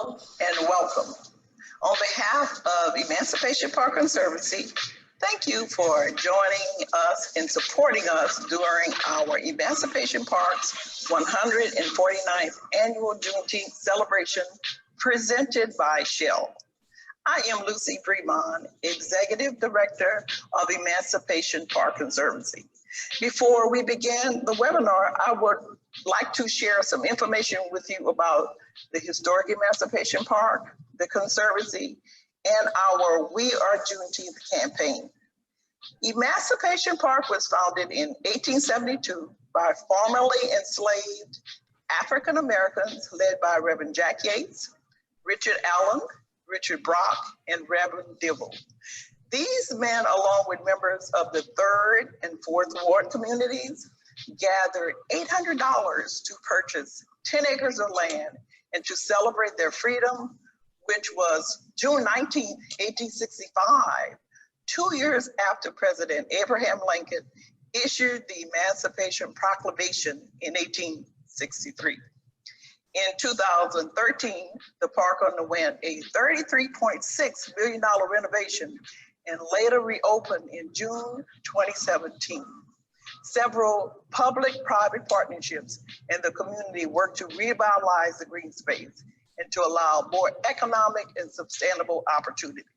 Hello and welcome. On behalf of Emancipation Park Conservancy, thank you for joining us and supporting us during our Emancipation Park's 149th Annual Juneteenth Celebration presented by Shell. I am Lucy Fremont, Executive Director of Emancipation Park Conservancy. Before we begin the webinar, I would like to share some information with you about the historic Emancipation Park, the Conservancy, and our We Are Juneteenth campaign. Emancipation Park was founded in 1872 by formerly enslaved African Americans led by Reverend Jack Yates, Richard Allen, Richard Brock, and Reverend Dibble. These men, along with members of the 3rd and 4th Ward communities, gathered $800 to purchase 10 acres of land and to celebrate their freedom, which was June 19, 1865, 2 years after President Abraham Lincoln issued the Emancipation Proclamation in 1863. In 2013, the park underwent a $33.6 million renovation and later reopened in June 2017. Several public-private partnerships in the community worked to revitalize the green space and to allow more economic and sustainable opportunities.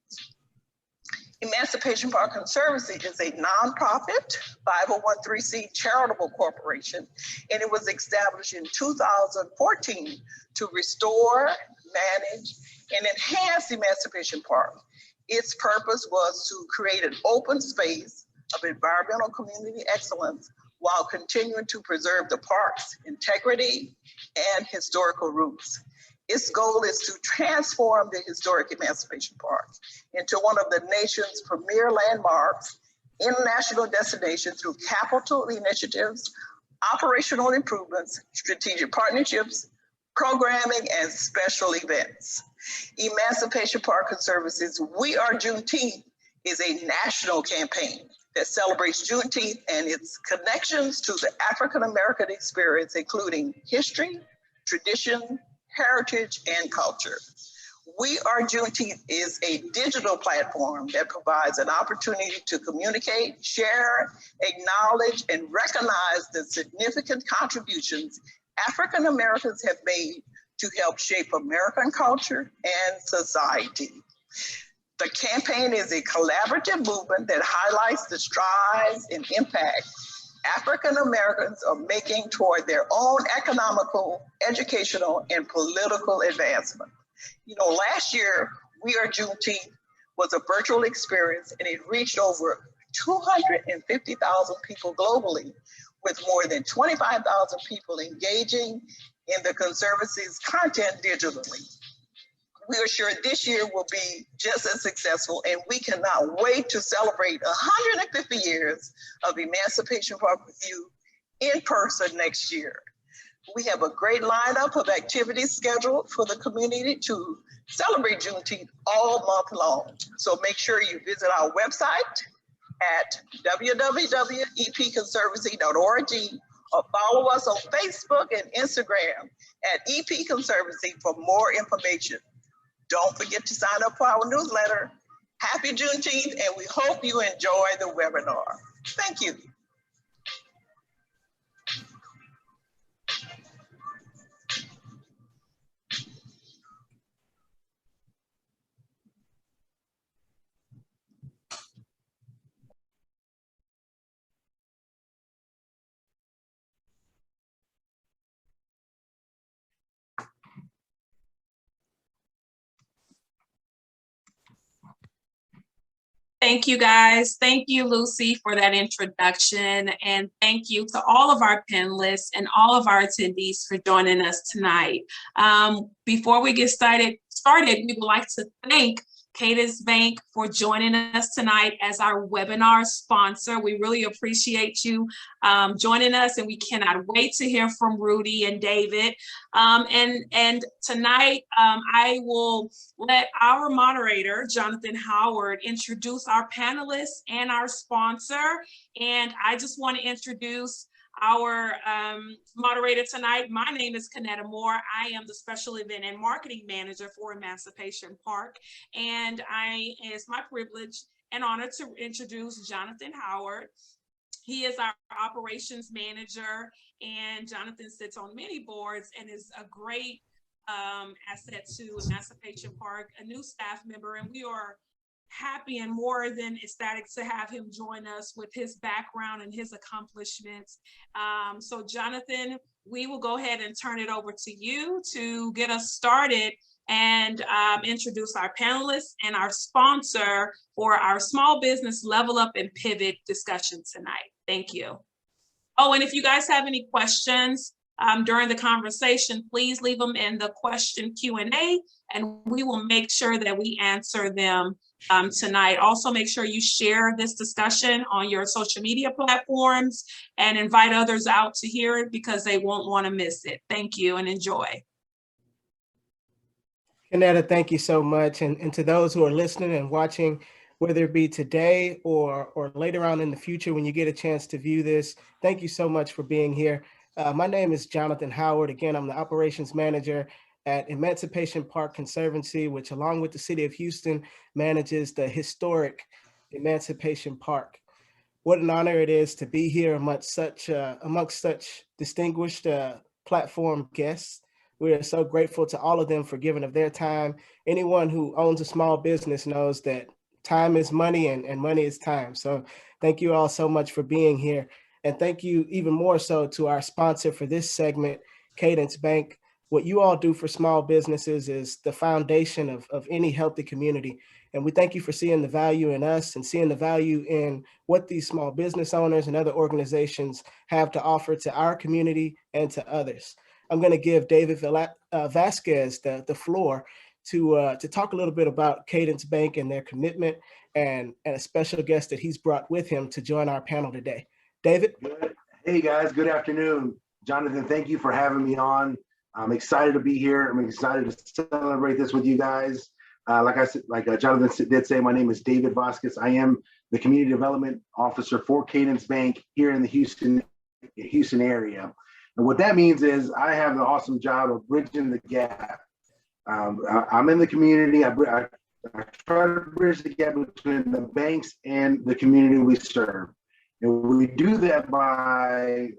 Emancipation Park Conservancy is a nonprofit 501(c)(3) charitable corporation, and it was established in 2014 to restore, manage, and enhance Emancipation Park. Its purpose was to create an open space of environmental community excellence while continuing to preserve the park's integrity and historical roots. Its goal is to transform the historic Emancipation Park into one of the nation's premier landmarks, international destination through capital initiatives, operational improvements, strategic partnerships, programming, and special events. Emancipation Park Conservancy's We Are Juneteenth is a national campaign that celebrates Juneteenth and its connections to the African American experience, including history, tradition, heritage, and culture. We Are Juneteenth is a digital platform that provides an opportunity to communicate, share, acknowledge, and recognize the significant contributions African Americans have made to help shape American culture and society. The campaign is a collaborative movement that highlights the strides and impact African Americans are making toward their own economical, educational, and political advancement. You know, last year, We Are Juneteenth was a virtual experience, and it reached over 250,000 people globally, with more than 25,000 people engaging in the Conservancy's content digitally. We are sure this year will be just as successful, and we cannot wait to celebrate 150 years of Emancipation Park with you in person next year. We have a great lineup of activities scheduled for the community to celebrate Juneteenth all month long. So make sure you visit our website at www.epconservancy.org or follow us on Facebook and Instagram at EP Conservancy for more information. Don't forget to sign up for our newsletter. Happy Juneteenth, and we hope you enjoy the webinar. Thank you. Thank you, guys. Thank you, Lucy, for that introduction. And thank you to all of our panelists and all of our attendees for joining us tonight. Before we get started, we would like to thank Cadence Bank for joining us tonight as our webinar sponsor. We really appreciate you joining us, and we cannot wait to hear from Rudy and David. And tonight, I will let our moderator, Jonathan Howard, introduce our panelists and our sponsor. And I just want to introduce our moderator tonight. My name is Kanetta Moore. I am the Special Event and Marketing Manager for Emancipation Park. And it's my privilege and honor to introduce Jonathan Howard. He is our operations manager, and Jonathan sits on many boards and is a great asset to Emancipation Park, a new staff member, and we are happy and more than ecstatic to have him join us with his background and his accomplishments. So Jonathan, we will go ahead and turn it over to you to get us started and introduce our panelists and our sponsor for our small business level up and pivot discussion tonight. Thank you. Oh, and if you guys have any questions during the conversation, please leave them in the question Q&A, and we will make sure that we answer them tonight. Also, make sure you share this discussion on your social media platforms and invite others out to hear it because they won't want to miss it. Thank you and enjoy. Kanetta, thank you so much. And to those who are listening and watching, whether it be today or later on in the future when you get a chance to view this, thank you so much for being here. My name is Jonathan Howard. Again, I'm the operations manager at Emancipation Park Conservancy, which along with the city of Houston manages the historic Emancipation Park. What an honor it is to be here amongst such distinguished platform guests. We are so grateful to all of them for giving of their time. Anyone who owns a small business knows that time is money and money is time. So thank you all so much for being here. And thank you even more so to our sponsor for this segment, Cadence Bank. What you all do for small businesses is the foundation of any healthy community. And we thank you for seeing the value in us and seeing the value in what these small business owners and other organizations have to offer to our community and to others. I'm going to give David Vasquez the floor to talk a little bit about Cadence Bank and their commitment and a special guest that he's brought with him to join our panel today. David? Hey guys, good afternoon. Jonathan, thank you for having me on. I'm excited to be here. I'm excited to celebrate this with you guys. Like Jonathan did say, my name is David Vasquez. I am the Community Development Officer for Cadence Bank here in the Houston area. And what that means is I have the awesome job of bridging the gap. I'm in the community. I try to bridge the gap between the banks and the community we serve. And we do that by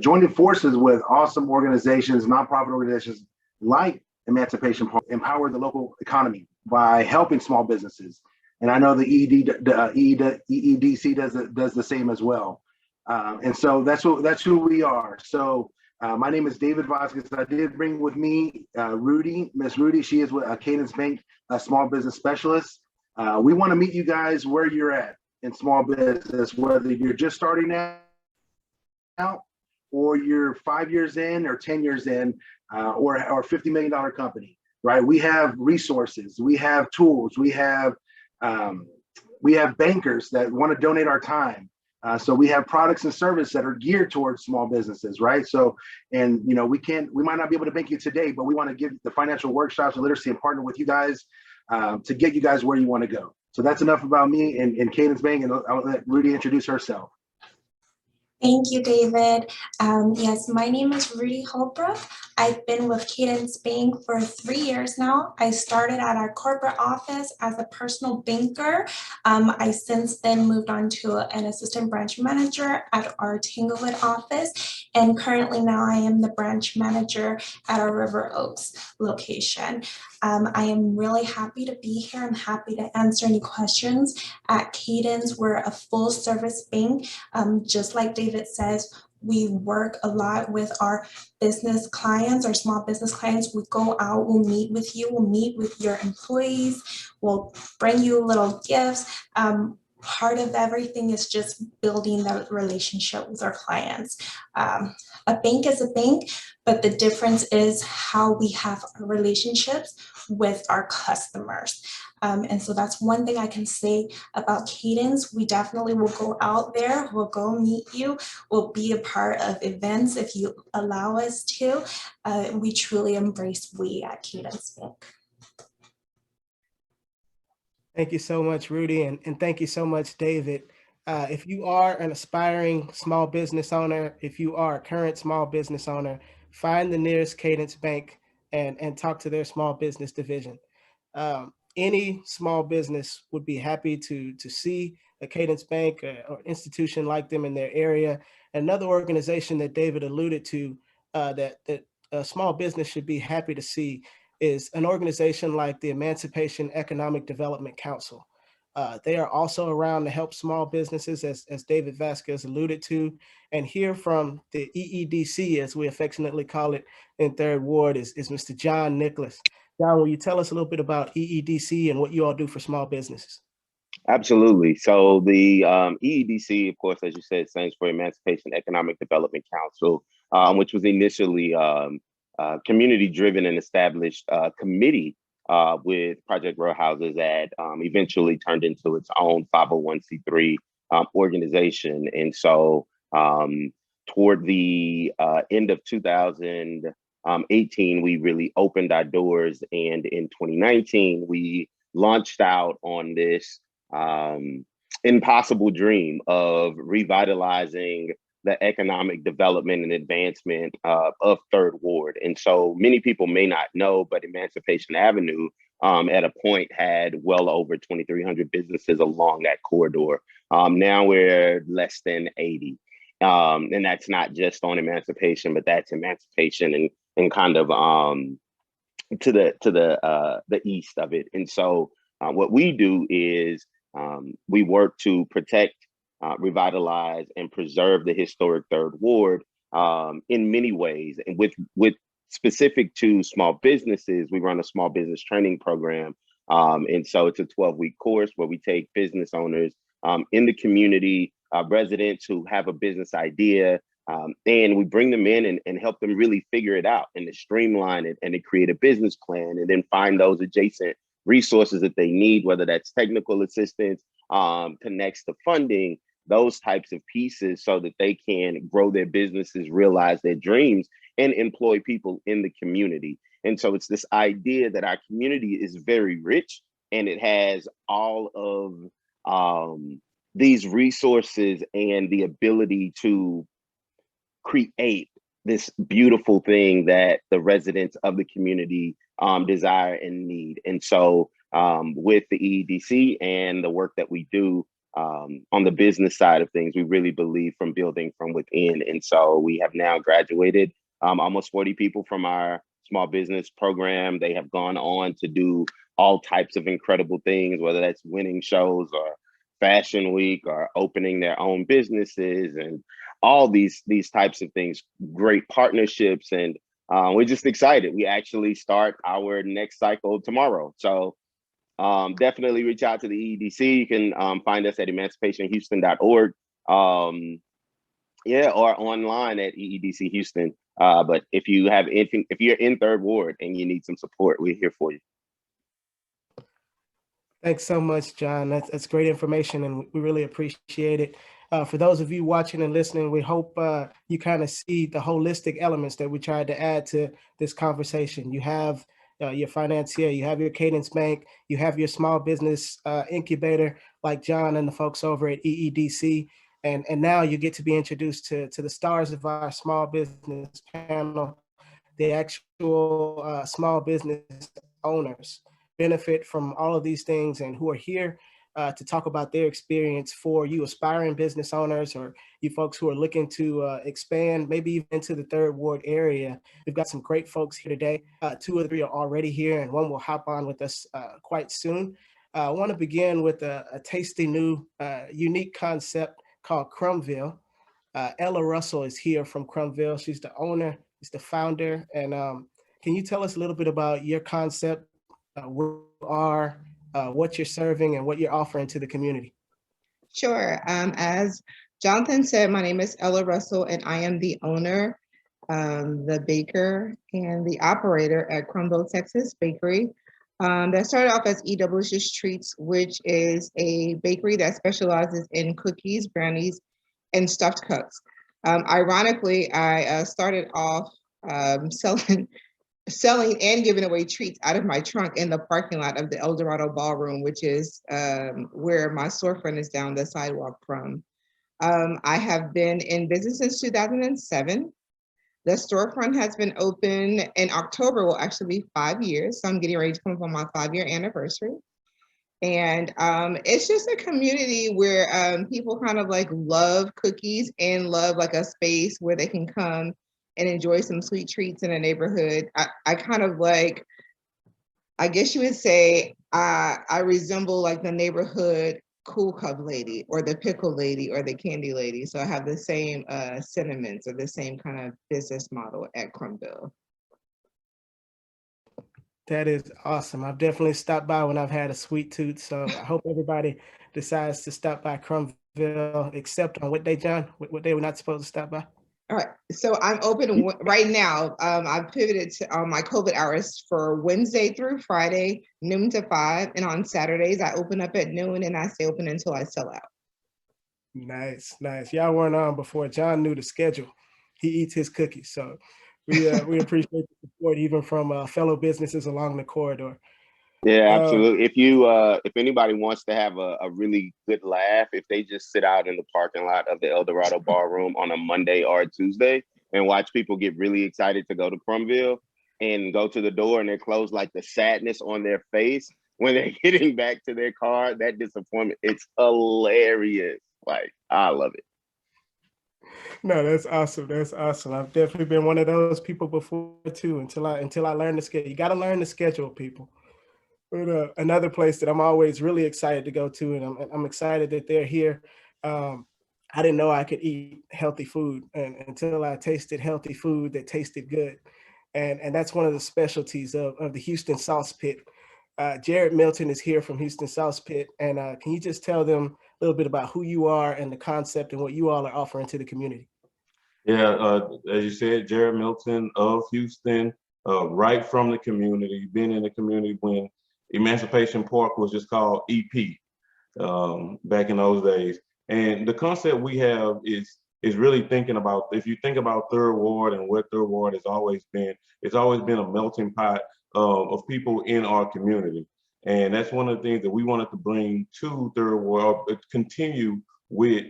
joining forces with awesome organizations, nonprofit organizations like Emancipation Park, empower the local economy by helping small businesses. And I know the EEDC does the same as well. And so that's who we are. So my name is David Vasquez. I did bring with me Miss Rudy. She is with Cadence Bank, a small business specialist. We want to meet you guys where you're at in small business, whether you're just starting out or you're 5 years in or 10 years in or a $50 million company, right? We have resources, we have tools, we have bankers that want to donate our time. So we have products and services that are geared towards small businesses, right? So, and we might not be able to bank you today, but we want to give the financial workshops and literacy and partner with you guys to get you guys where you want to go. So that's enough about me and Cadence Bank, and I'll let Rudy introduce herself. Thank you, David. Yes, my name is Rudy Holbrook. I've been with Cadence Bank for 3 years now. I started at our corporate office as a personal banker. I since then moved on to an assistant branch manager at our Tanglewood office. And currently now I am the branch manager at our River Oaks location. I am really happy to be here. I'm happy to answer any questions. At Cadence, we're a full service bank. Just like David says, we work a lot with our business clients, our small business clients. We go out, we'll meet with you, we'll meet with your employees, we'll bring you little gifts. Part of everything is just building that relationship with our clients. A bank is a bank, but the difference is how we have our relationships with our customers. And so that's one thing I can say about Cadence. We definitely will go out there, we'll go meet you, we'll be a part of events if you allow us to. We truly embrace we at Cadence Bank. Thank you so much, Rudy, and thank you so much, David. If you are an aspiring small business owner, if you are a current small business owner, find the nearest Cadence Bank and talk to their small business division. Any small business would be happy to see a Cadence Bank or institution like them in their area. Another organization that David alluded to that a small business should be happy to see is an organization like the Emancipation Economic Development Council. They are also around to help small businesses, as David Vasquez alluded to, and hear from the EEDC, as we affectionately call it in Third Ward, is Mr. John Nicholas. John, will you tell us a little bit about EEDC and what you all do for small businesses? Absolutely. So the EEDC, of course, as you said, stands for Emancipation Economic Development Council, which was initially community-driven and established committee with Project Row Houses that eventually turned into its own 501c3 organization. And so toward the end of 2018, we really opened our doors. And in 2019, we launched out on this impossible dream of revitalizing the economic development and advancement of Third Ward. And so many people may not know, but Emancipation Avenue at a point had well over 2,300 businesses along that corridor. Now we're less than 80. And that's not just on Emancipation, but that's Emancipation and kind of to the east of it. And so what we do is we work to protect, revitalize, and preserve the historic Third Ward in many ways. And with specific to small businesses, we run a small business training program. And so it's a 12-week course where we take business owners in the community, residents who have a business idea, and we bring them in and help them really figure it out and to streamline it and to create a business plan and then find those adjacent resources that they need, whether that's technical assistance, connects to funding, those types of pieces so that they can grow their businesses, realize their dreams, and employ people in the community. And so it's this idea that our community is very rich and it has all of these resources and the ability to create this beautiful thing that the residents of the community desire and need. And so with the EEDC and the work that we do on the business side of things, we really believe from building from within. And so we have now graduated almost 40 people from our small business program. They have gone on to do all types of incredible things, whether that's winning shows or Fashion Week or opening their own businesses and all these types of things, great partnerships. And we're just excited. We actually start our next cycle tomorrow. So definitely reach out to the EEDC. You can find us at emancipationhouston.org. Yeah, or online at EEDC Houston. But if you have anything, if you're in Third Ward and you need some support, we're here for you. Thanks so much, John. That's great information, and we really appreciate it. For those of you watching and listening, we hope you kind of see the holistic elements that we tried to add to this conversation. You have your financier, you have your Cadence Bank, you have your small business incubator like John and the folks over at EEDC. And now you get to be introduced to the stars of our small business panel, the actual small business owners benefit from all of these things and who are here to talk about their experience for you aspiring business owners or you folks who are looking to expand maybe even into the Third Ward area. We've got some great folks here today. 2 or 3 are already here and one will hop on with us quite soon. I want to begin with a tasty new unique concept called Crumville. Ella Russell is here from Crumville. She's the owner, she's the founder. And can you tell us a little bit about your concept, where you are, what you're serving, and what you're offering to the community? Sure. As Jonathan said, my name is Ella Russell, and I am the owner, the baker, and the operator at Crumville, Texas Bakery. That started off as E.W.'s Treats, which is a bakery that specializes in cookies, brownies, and stuffed cups. Ironically, I started off selling selling and giving away treats out of my trunk in the parking lot of the El Dorado Ballroom, which is where my storefront is down the sidewalk from. I have been in business since 2007. The storefront has been open in October, will actually be 5 years. So I'm getting ready to come up on my 5-year anniversary. And it's just a community where people kind of like love cookies and love like a space where they can come and enjoy some sweet treats in a neighborhood. I kind of like, I guess you would say, I resemble like the neighborhood cool cup lady or the pickle lady or the candy lady. So I have the same sentiments or the same kind of business model at Crumville. That is awesome. I've definitely stopped by when I've had a sweet tooth. So I hope everybody decides to stop by Crumville, except on what day, John? What day we're not supposed to stop by? All right, so I'm open right now. I've pivoted to my COVID hours for Wednesday through Friday, noon to 5. And on Saturdays, I open up at noon and I stay open until I sell out. Nice, nice. Y'all weren't on before. John knew the schedule. He eats his cookies. So we appreciate the support even from fellow businesses along the corridor. Yeah, absolutely. If anybody wants to have a really good laugh, if they just sit out in the parking lot of the El Dorado Ballroom on a Monday or a Tuesday and watch people get really excited to go to Crumville and go to the door and they're closed, like the sadness on their face when they're getting back to their car, that disappointment, it's hilarious. Like, I love it. No, that's awesome. That's awesome. I've definitely been one of those people before too, until I learn the schedule. You got to learn the schedule, people. But another place that I'm always really excited to go to, and I'm excited that they're here. I didn't know I could eat healthy food, and until I tasted healthy food that tasted good, and that's one of the specialties of the Houston Sauce Pit. Jared Milton is here from Houston Sauce Pit, and can you just tell them a little bit about who you are and the concept and what you all are offering to the community? Yeah, as you said, Jared Milton of Houston, right from the community, been in the community when Emancipation Park was just called EP back in those days. And the concept we have is really thinking about, if you think about Third Ward and what Third Ward has always been, it's always been a melting pot of people in our community. And that's one of the things that we wanted to bring to Third Ward, continue with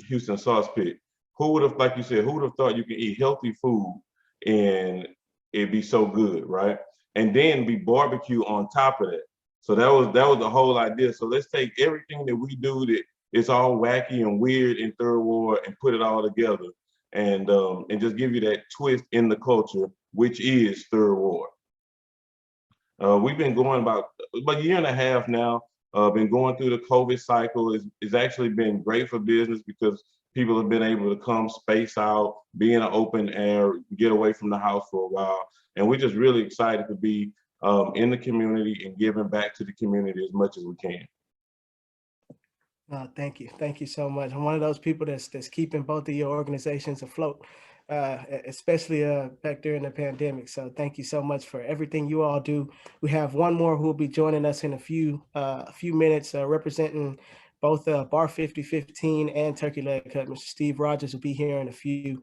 Houston Sauce Pit. Who would have, like you said, who would have thought you could eat healthy food and it'd be so good, right? And then be barbecue on top of that. So that was the whole idea. So let's take everything that we do that is all wacky and weird in Third Ward and put it all together and just give you that twist in the culture, which is Third Ward. We've been going about a year and a half now. Been going through the COVID cycle. It's actually been great for business because people have been able to come, space out, be in an open air, get away from the house for a while. And we're just really excited to be in the community and giving back to the community as much as we can. Thank you. Thank you so much. I'm one of those people that's keeping both of your organizations afloat, especially back during the pandemic. So thank you so much for everything you all do. We have one more who will be joining us in a few minutes, representing both Bar 5015 and Turkey Leg Cut. Mr. Steve Rogers will be here in a few.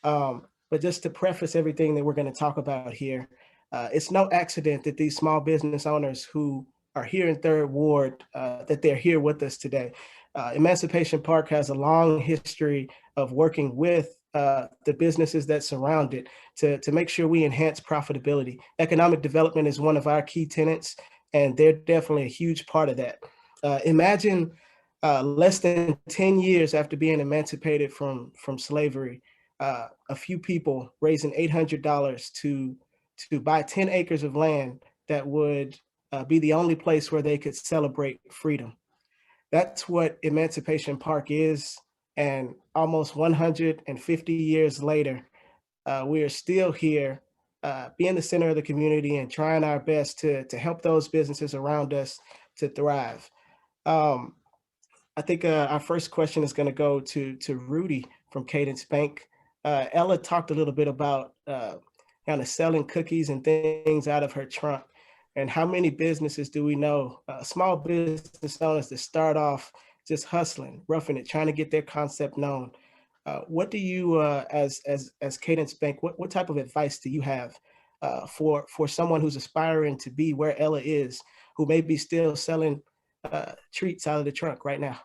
But just to preface everything that we're going to talk about here, it's no accident that these small business owners who are here in Third Ward, that they're here with us today. Emancipation Park has a long history of working with the businesses that surround it to make sure we enhance profitability. Economic development is one of our key tenets, and they're definitely a huge part of that. Imagine less than 10 years after being emancipated from slavery, a few people raising $800 to buy 10 acres of land that would be the only place where they could celebrate freedom. That's what Emancipation Park is. And almost 150 years later, we are still here, being the center of the community and trying our best to help those businesses around us to thrive. I think our first question is going to go to Rudy from Cadence Bank. Ella talked a little bit about kind of selling cookies and things out of her trunk. And how many businesses do we know, small business owners that start off just hustling, roughing it, trying to get their concept known? What do you, as Cadence Bank, what type of advice do you have for someone who's aspiring to be where Ella is, who may be still selling treats out of the trunk right now?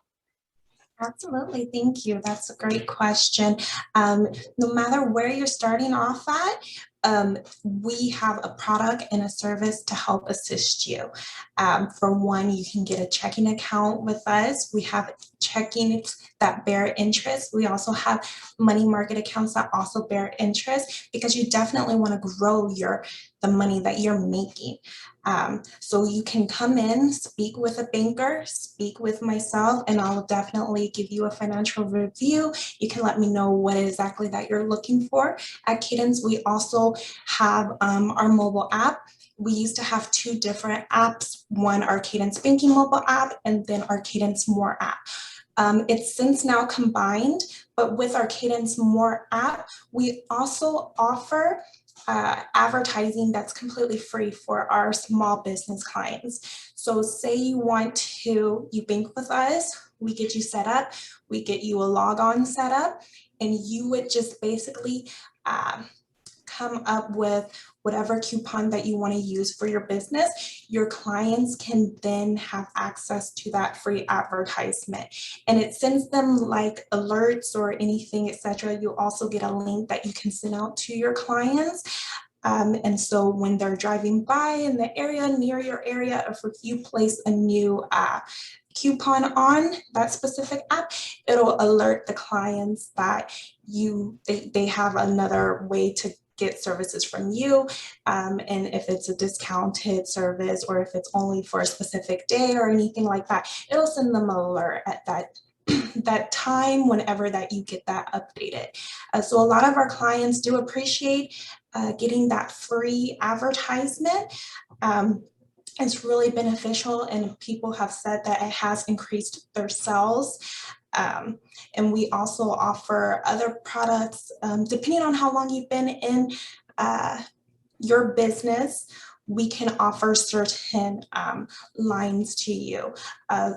Absolutely, thank you. That's a great question. No matter where you're starting off at, we have a product and a service to help assist you. For one, you can get a checking account with us. We have checking that bear interest. We also have money market accounts that also bear interest, because you definitely want to grow the money that you're making. So you can come in, speak with a banker, speak with myself, and I'll definitely give you a financial review. You can let me know what exactly that you're looking for. At Cadence, we also have our mobile app. We used to have two different apps, one our Cadence Banking mobile app and then our Cadence More app. It's since now combined, but with our Cadence More app, we also offer advertising that's completely free for our small business clients. So say you bank with us, we get you set up, we get you a log-on set up, and you would just basically come up with whatever coupon that you want to use for your business. Your clients can then have access to that free advertisement, and it sends them like alerts or anything, etc. You also get a link that you can send out to your clients. And so when they're driving by in the area, near your area, if you place a new coupon on that specific app, it'll alert the clients that they have another way to get services from you. And if it's a discounted service or if it's only for a specific day or anything like that, it'll send them an alert at that time whenever that you get that updated. So a lot of our clients do appreciate getting that free advertisement. It's really beneficial, and people have said that it has increased their sales. And we also offer other products, depending on how long you've been in your business. We can offer certain lines to you,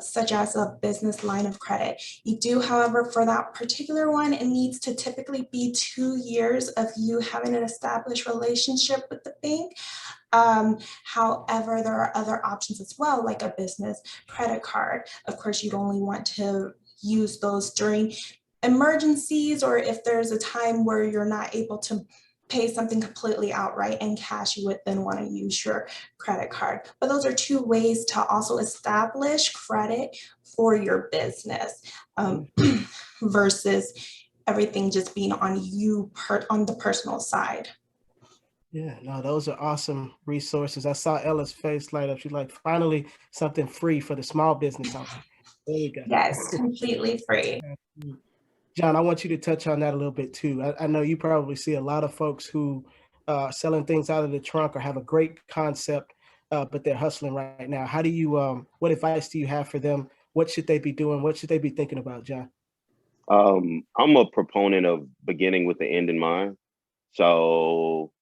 such as a business line of credit. You do, however, for that particular one, it needs to typically be 2 years of you having an established relationship with the bank. However, there are other options as well, like a business credit card. Of course, you'd only want to use those during emergencies, or if there's a time where you're not able to pay something completely outright in cash, you would then want to use your credit card. But those are two ways to also establish credit for your business, versus everything just being on you on the personal side. Yeah, no, those are awesome resources. I saw Ella's face light up. She's like, finally, something free for the small business owner. There you go. Yes, completely free. John, I want you to touch on that a little bit too. I know you probably see a lot of folks who are selling things out of the trunk or have a great concept, but they're hustling right now. How do you, what advice do you have for them? What should they be doing? What should they be thinking about, John? I'm a proponent of beginning with the end in mind. So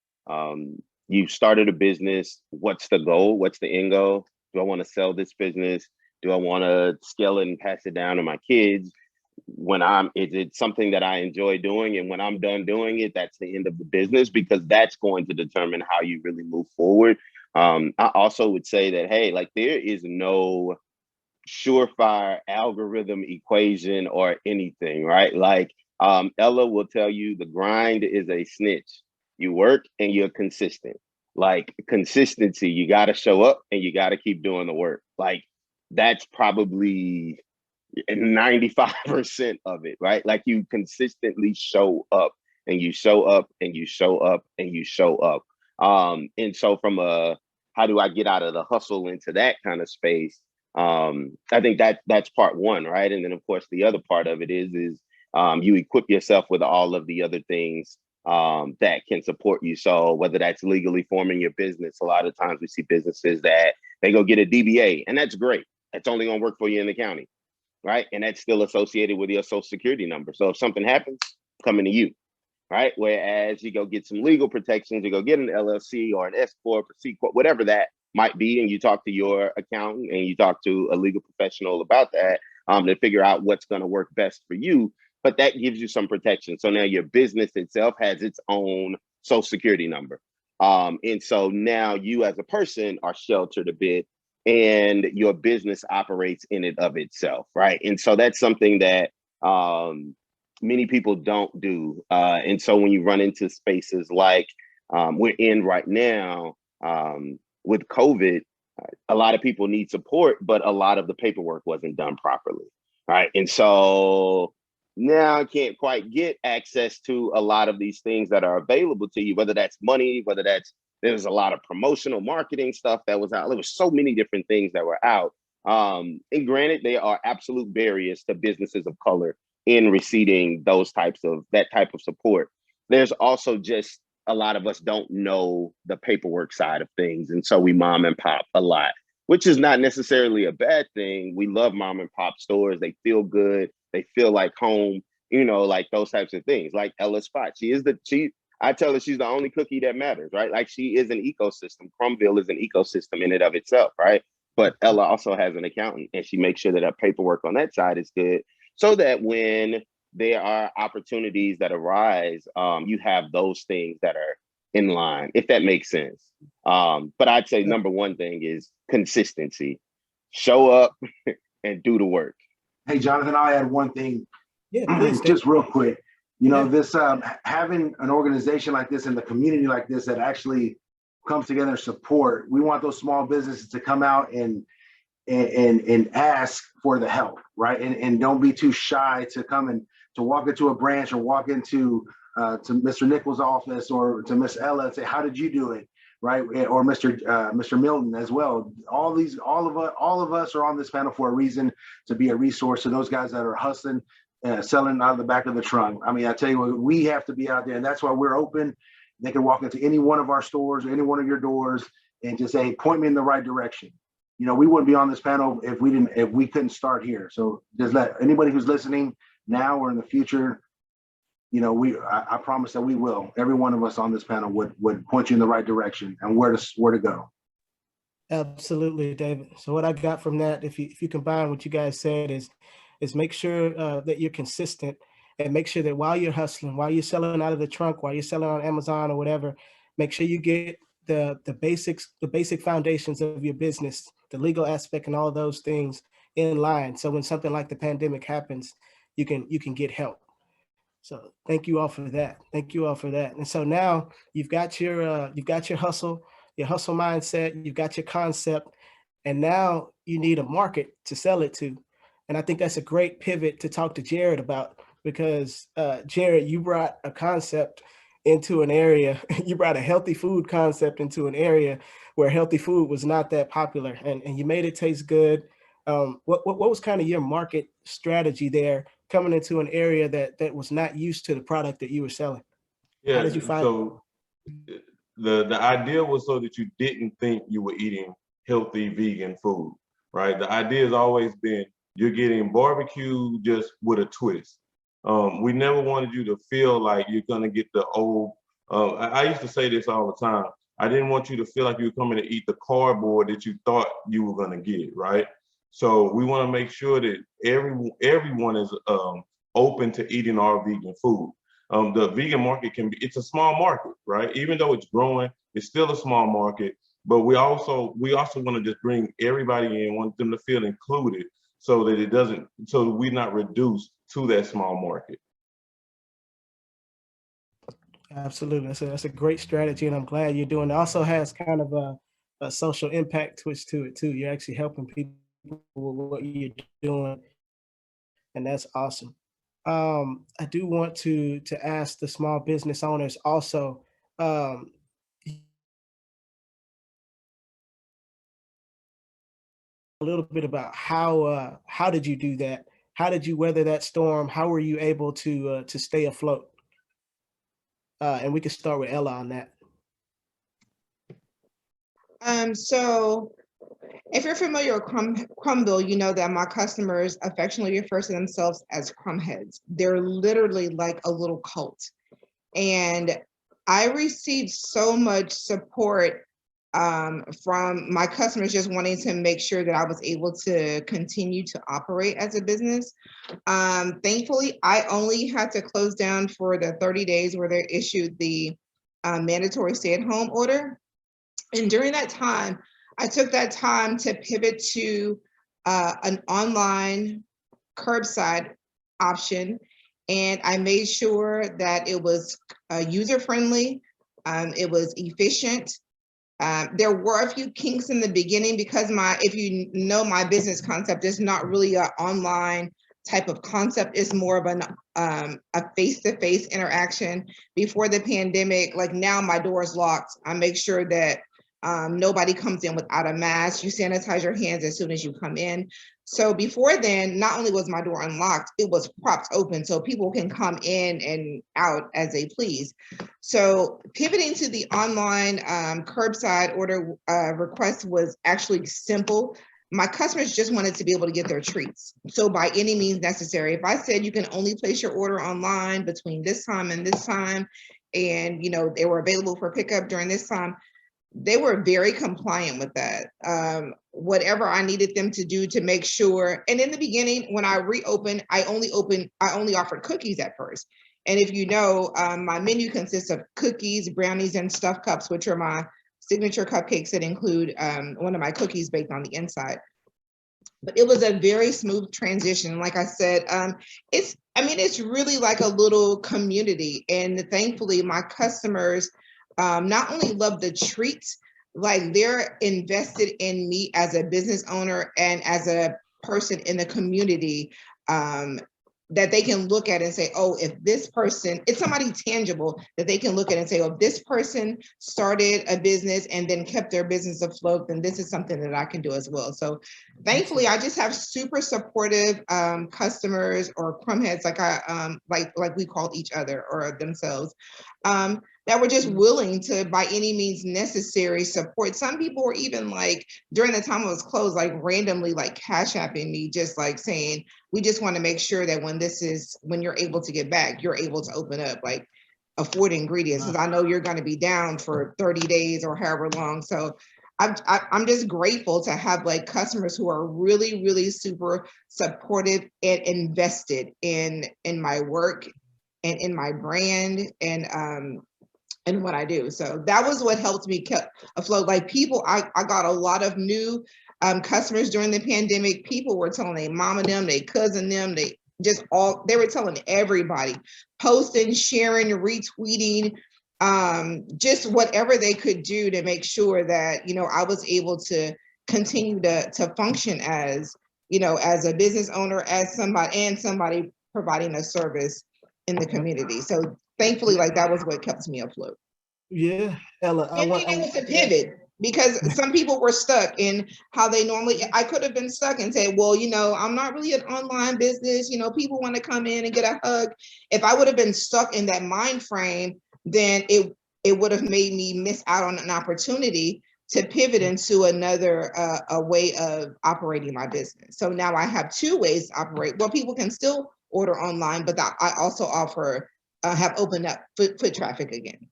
you started a business. What's the goal? What's the end goal? Do I want to sell this business? Do I want to scale it and pass it down to my kids? When it's something that I enjoy doing, and when I'm done doing it, that's the end of the business, because that's going to determine how you really move forward. I also would say that, hey, like, there is no surefire algorithm equation or anything, right? Like, Ella will tell you the grind is a snitch. You work and you're consistent. Like, consistency, you got to show up and you got to keep doing the work. Like, that's probably 95% of it, right? Like, you consistently show up and you show up and you show up and you show up. And so from how do I get out of the hustle into that kind of space? I think that's part one, right? And then of course the other part of it is you equip yourself with all of the other things that can support you. So whether that's legally forming your business, a lot of times we see businesses that they go get a DBA, and that's great. That's only gonna work for you in the county, right? And that's still associated with your social security number. So if something happens, coming to you, right? Whereas you go get some legal protections, you go get an LLC or an S Corp or C Corp, whatever that might be, and you talk to your accountant and you talk to a legal professional about that to figure out what's going to work best for you. But that gives you some protection. So now your business itself has its own social security number. And so now you as a person are sheltered a bit and your business operates in and of itself, right? And so that's something that many people don't do. And so when you run into spaces like we're in right now with COVID, a lot of people need support, but a lot of the paperwork wasn't done properly, right? And so now I can't quite get access to a lot of these things that are available to you, whether that's money, whether that's, there's a lot of promotional marketing stuff that was out. There was so many different things that were out. And granted, they are absolute barriers to businesses of color in receiving that type of support. There's also just a lot of us don't know the paperwork side of things. And so we mom and pop a lot, which is not necessarily a bad thing. We love mom and pop stores. They feel good. They feel like home, like those types of things. Like Ella Spot, I tell her she's the only cookie that matters, right? Like she is an ecosystem. Crumville is an ecosystem in and of itself, right? But Ella also has an accountant and she makes sure that her paperwork on that side is good so that when there are opportunities that arise, you have those things that are in line, if that makes sense. But I'd say number one thing is consistency. Show up and do the work. Hey, Jonathan, I'll add one thing, please, just real quick. This having an organization like this and the community like this that actually comes together and support, we want those small businesses to come out and ask for the help, right? And don't be too shy to come and to walk into a branch or walk into to Mr. Nichols' office or to Miss Ella and say, how did you do it? Right? Or Mr. Milton as well. All of us are on this panel for a reason, to be a resource to those guys that are hustling, selling out of the back of the trunk. I mean, I tell you what, we have to be out there, and that's why we're open. They can walk into any one of our stores or any one of your doors and just say, point me in the right direction. We wouldn't be on this panel if we couldn't start here. So just let anybody who's listening now or in the future, I promise that we will. Every one of us on this panel would point you in the right direction and where to go. Absolutely, David. So what I got from that, if you combine what you guys said, is make sure that you're consistent and make sure that while you're hustling, while you're selling out of the trunk, while you're selling on Amazon or whatever, make sure you get the basic foundations of your business, the legal aspect and all of those things in line. So when something like the pandemic happens, you can get help. So thank you all for that. Thank you all for that. And so now you've got your hustle mindset, you've got your concept, and now you need a market to sell it to. And I think that's a great pivot to talk to Jared about, because Jared, you brought a concept into an area, you brought a healthy food concept into an area where healthy food was not that popular, and you made it taste good. What was kind of your market strategy there, coming into an area that was not used to the product that you were selling? Yeah, how did you find so the idea was so that you didn't think you were eating healthy vegan food, right? The idea has always been you're getting barbecue just with a twist. We never wanted you to feel like you're gonna get the old, I used to say this all the time, I didn't want you to feel like you were coming to eat the cardboard that you thought you were gonna get, right? So we wanna make sure that everyone is open to eating our vegan food. The vegan market it's a small market, right? Even though it's growing, it's still a small market, but we also wanna just bring everybody in, want them to feel included so that we're not reduced to that small market. Absolutely. That's a great strategy, and I'm glad you're doing it. Also has kind of a social impact twist to it too. You're actually helping people with what you're doing, and that's awesome. I do want to ask the small business owners also, a little bit about how did you do that? How did you weather that storm? How were you able to stay afloat? And we can start with Ella on that. So if you're familiar with Crumville, you know that my customers affectionately refer to themselves as Crumheads. They're literally like a little cult. And I received so much support from my customers just wanting to make sure that I was able to continue to operate as a business. Thankfully, I only had to close down for the 30 days where they issued the mandatory stay-at-home order. And during that time, I took that time to pivot to an online curbside option. And I made sure that it was user-friendly, it was efficient. There were a few kinks in the beginning because if you know my business concept is not really an online type of concept. It's more of a face-to-face interaction. Before the pandemic, like now my door is locked. I make sure that nobody comes in without a mask. You sanitize your hands as soon as you come in. So before then, not only was my door unlocked, it was propped open so people can come in and out as they please. So pivoting to the online curbside order request was actually simple. My customers just wanted to be able to get their treats. So by any means necessary, if I said you can only place your order online between this time and this time, and they were available for pickup during this time, they were very compliant with that. Whatever I needed them to do to make sure. And in the beginning, when I reopened, I only offered cookies at first. And if you know, my menu consists of cookies, brownies, and stuffed cups, which are my signature cupcakes that include one of my cookies baked on the inside. But it was a very smooth transition. Like I said, it's really like a little community. And thankfully, my customers not only love the treats, like they're invested in me as a business owner and as a person in the community, that they can look at and say, oh, if this person, it's somebody tangible that they can look at and say, oh, if this person started a business and then kept their business afloat, then this is something that I can do as well. So thankfully, I just have super supportive customers or crumb heads, like we call each other or themselves, that were just willing to, by any means necessary, support. Some people were even like, during the time it was closed, like randomly like cash apping me, just like saying, we just want to make sure that when you're able to get back, you're able to open up, like afford ingredients, because I know you're going to be down for 30 days or however long. So I'm just grateful to have like customers who are really, really super supportive and invested in my work and in my brand and what I do. So that was what helped me keep afloat. Like people, I got a lot of new customers during the pandemic. People were telling their mom and them, their cousin them, they were telling everybody, posting, sharing, retweeting, just whatever they could do to make sure that, I was able to continue to function as, as a business owner, as somebody providing a service in the community. So thankfully, like that was what kept me afloat. Yeah, Ella, I was a pivot because some people were stuck in how they normally. I could have been stuck and say, well, I'm not really an online business. People want to come in and get a hug. If I would have been stuck in that mind frame, then it would have made me miss out on an opportunity to pivot into another a way of operating my business. So now I have two ways to operate. Well, people can still order online, but I also have opened up foot traffic again.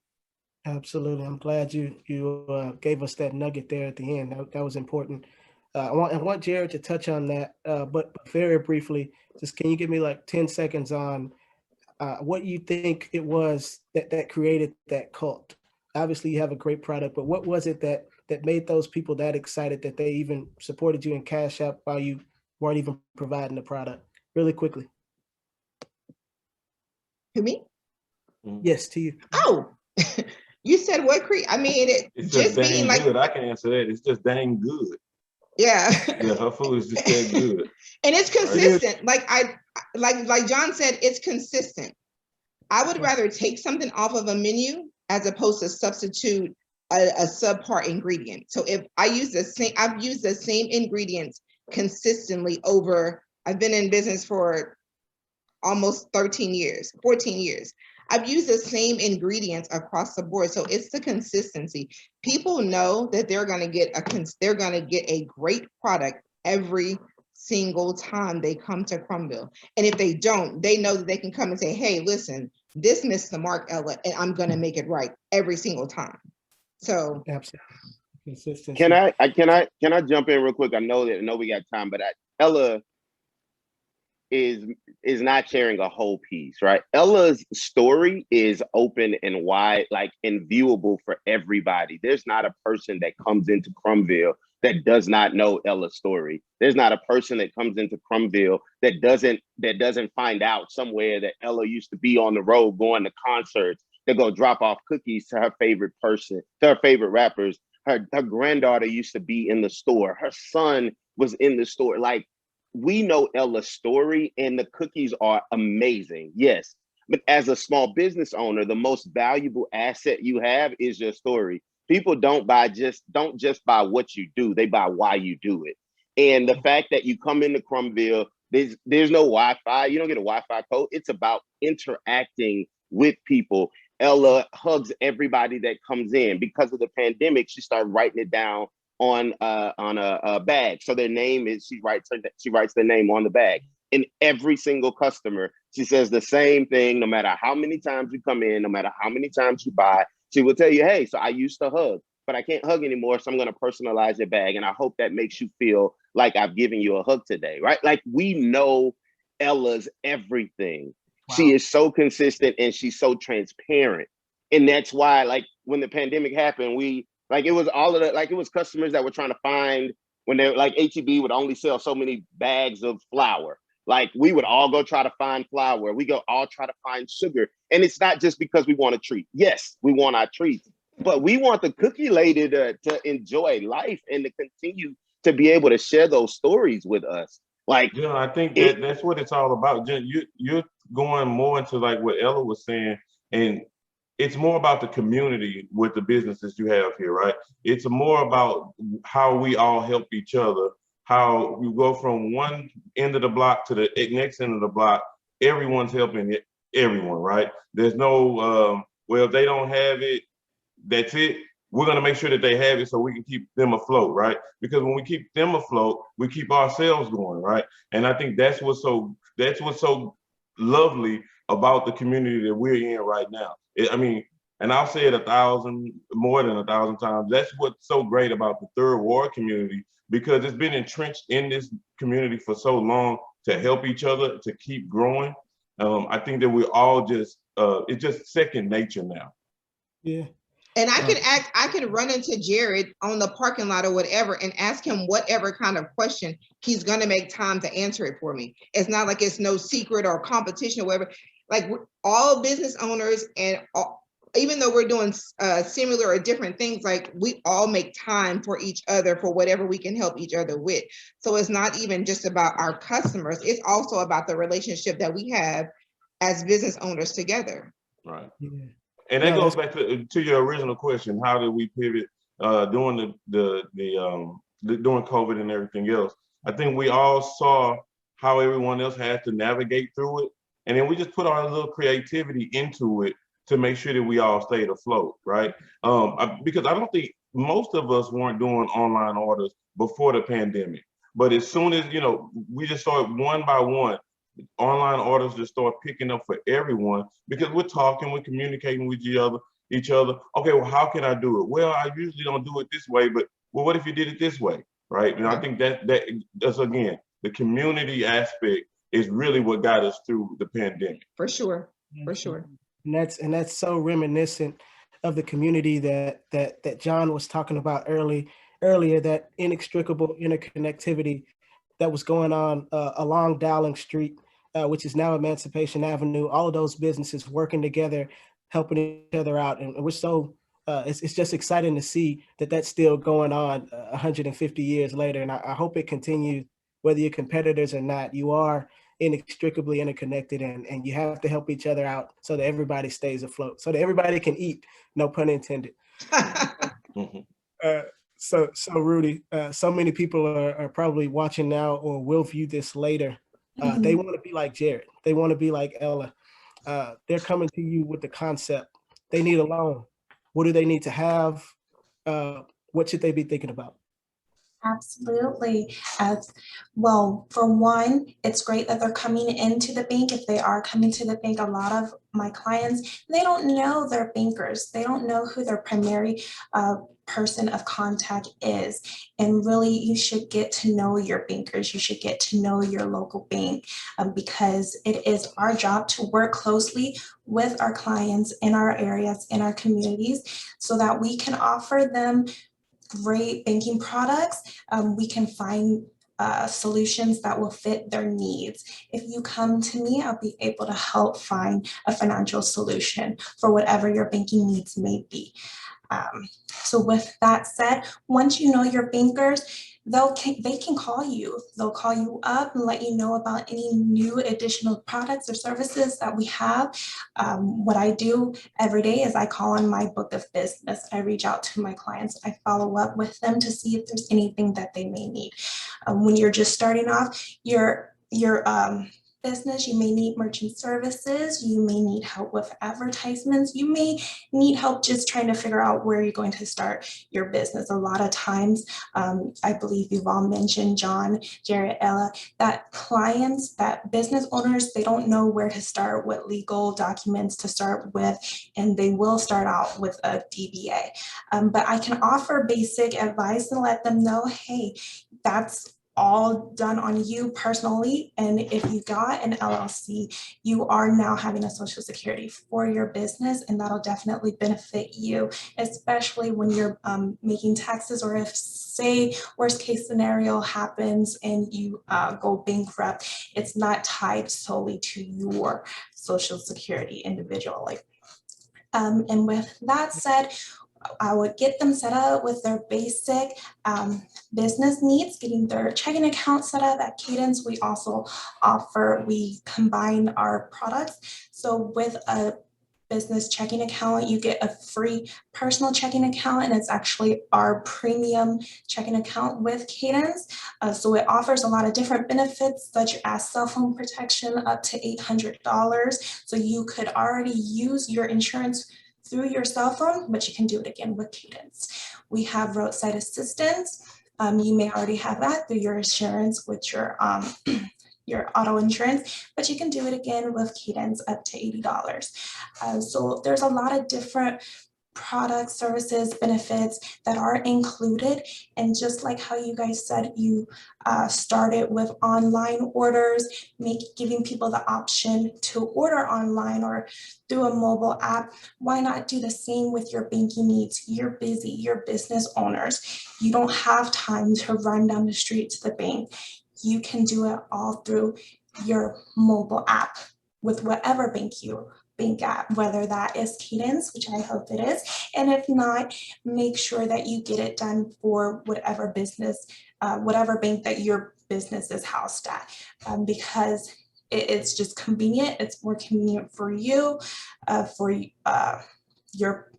Absolutely. I'm glad you gave us that nugget there at the end. That was important. I want Jared to touch on that, but very briefly, just can you give me like 10 seconds on what you think it was that created that cult? Obviously, you have a great product, but what was it that made those people that excited that they even supported you in Cash App while you weren't even providing the product? Really quickly. To me? Yes, to you. Oh. You said what? I mean, it's just dang like, good. I can answer that. It's just dang good. Yeah. Yeah, her food is just that good. And it's consistent. Right? Like John said, it's consistent. I would rather take something off of a menu as opposed to substitute a subpar ingredient. So if I've used the same ingredients consistently over. I've been in business for almost 14 years. I've used the same ingredients across the board. So it's the consistency. People know that they're going to get a great product every single time they come to Crumbville. And if they don't, they know that they can come and say, hey, listen, this missed the mark, Ella, and I'm going to make it right every single time. So absolutely. Consistency. Can I jump in real quick? I know we got time, but Ella, is not sharing a whole piece, right? Ella's story is open and wide, like, and viewable for everybody. There's not a person that comes into Crumville that does not know Ella's story. There's not a person that comes into Crumville that doesn't find out somewhere that Ella used to be on the road going to concerts, to go drop off cookies to her favorite person, to her favorite rappers. Her granddaughter used to be in the store. Her son was in the store. Like, we know Ella's story, and the cookies are amazing, yes. But as a small business owner, the most valuable asset you have is your story. People don't just buy what you do, they buy why you do it. And the fact that you come into Crumville, there's no Wi-Fi, you don't get a Wi-Fi code. It's about interacting with people. Ella hugs everybody that comes in. Because of the pandemic, she started writing it down on a bag. So their name is, she writes their name on the bag. And every single customer, she says the same thing, no matter how many times you come in, no matter how many times you buy, she will tell you, hey, so I used to hug, but I can't hug anymore, so I'm going to personalize your bag. And I hope that makes you feel like I've given you a hug today, right? Like, we know Ella's everything. Wow. She is so consistent and she's so transparent. And that's why, like, when the pandemic happened, it was customers that were trying to find, when they're like, HEB would only sell so many bags of flour. Like, we would all go try to find flour. We go all try to find sugar. And it's not just because we want a treat. Yes, we want our treats, but we want the cookie lady to enjoy life and to continue to be able to share those stories with us. Like, yeah, I think that's what it's all about. You're going more into like what Ella was saying, and it's more about the community with the businesses you have here, right? It's more about how we all help each other, how you go from one end of the block to the next end of the block. Everyone's helping everyone, right? There's no, well, if they don't have it, that's it. We're gonna make sure that they have it so we can keep them afloat, right? Because when we keep them afloat, we keep ourselves going, right? And I think that's what's so lovely about the community that we're in right now. I mean, and I'll say it more than 1,000 times. That's what's so great about the Third Ward community, because it's been entrenched in this community for so long to help each other, to keep growing. I think that we're all it's just second nature now. Yeah. And I can run into Jared on the parking lot or whatever and ask him whatever kind of question. He's gonna make time to answer it for me. It's not like it's no secret or competition or whatever. Like, we're all business owners, and even though we're doing similar or different things, like, we all make time for each other for whatever we can help each other with. So it's not even just about our customers. It's also about the relationship that we have as business owners together. Right. Yeah. And that goes back to your original question: how did we pivot during during COVID and everything else? I think we all saw how everyone else had to navigate through it, and then we just put our little creativity into it to make sure that we all stayed afloat, right? Because I don't think most of us weren't doing online orders before the pandemic, but as soon as we just started one by one. Online orders just start picking up for everyone, because we're talking, we're communicating with each other. Okay, well, how can I do it? Well, I usually don't do it this way, but well, what if you did it this way, right? And I think that's again, the community aspect is really what got us through the pandemic. For sure, for sure. And that's so reminiscent of the community that John was talking about earlier, that inextricable interconnectivity that was going on along Dowling Street, which is now Emancipation Avenue. All of those businesses working together, helping each other out, and we're so it's just exciting to see that that's still going on 150 years later. And I hope it continues, whether you're competitors or not. You are inextricably interconnected, and you have to help each other out so that everybody stays afloat, so that everybody can eat. No pun intended. So Rudy, so many people are probably watching now or will view this later. They want to be like Jared. They want to be like Ella. They're coming to you with the concept. They need a loan. What do they need to have? What should they be thinking about? Absolutely. As well, for one, it's great that they're coming into the bank. If they are coming to the bank, a lot of my clients, they don't know their bankers. They don't know who their primary person of contact is. And really, you should get to know your bankers. You should get to know your local bank because it is our job to work closely with our clients in our areas, in our communities, so that we can offer them great banking products. We can find solutions that will fit their needs. If you come to me, I'll be able to help find a financial solution for whatever your banking needs may be. So with that said, once you know your bankers, they can call you. They'll call you up and let you know about any new additional products or services that we have. What I do every day is I call on my book of business. I reach out to my clients. I follow up with them to see if there's anything that they may need. When you're just starting off, your business, you may need merchant services, you may need help with advertisements, you may need help just trying to figure out where you're going to start your business. A lot of times, I believe you've all mentioned, John, Jared, Ella, that clients, that business owners, they don't know where to start, what legal documents to start with, and they will start out with a DBA. But I can offer basic advice and let them know, hey, that's all done on you personally. And if you got an LLC, you are now having a social security for your business, and that'll definitely benefit you, especially when you're making taxes, or if, say, worst case scenario happens and you go bankrupt, it's not tied solely to your social security individually. And with that said, I would get them set up with their basic business needs, getting their checking account set up. At Cadence, we also we combine our products. So with a business checking account, you get a free personal checking account, and it's actually our premium checking account with Cadence. So it offers a lot of different benefits, such as cell phone protection up to $800. So you could already use your insurance through your cell phone, but you can do it again with Cadence. We have roadside assistance. You may already have that through your insurance with your auto insurance, but you can do it again with Cadence up to $80. So there's a lot of different products, services, benefits that are included. And just like how you guys said, you started with online orders, giving people the option to order online or through a mobile app. Why not do the same with your banking needs? You're busy, you're business owners. You don't have time to run down the street to the bank. You can do it all through your mobile app with whatever bank at, whether that is Cadence, which I hope it is, and if not, make sure that you get it done for whatever business, whatever bank that your business is housed at, because it's just convenient. It's more convenient for you, for your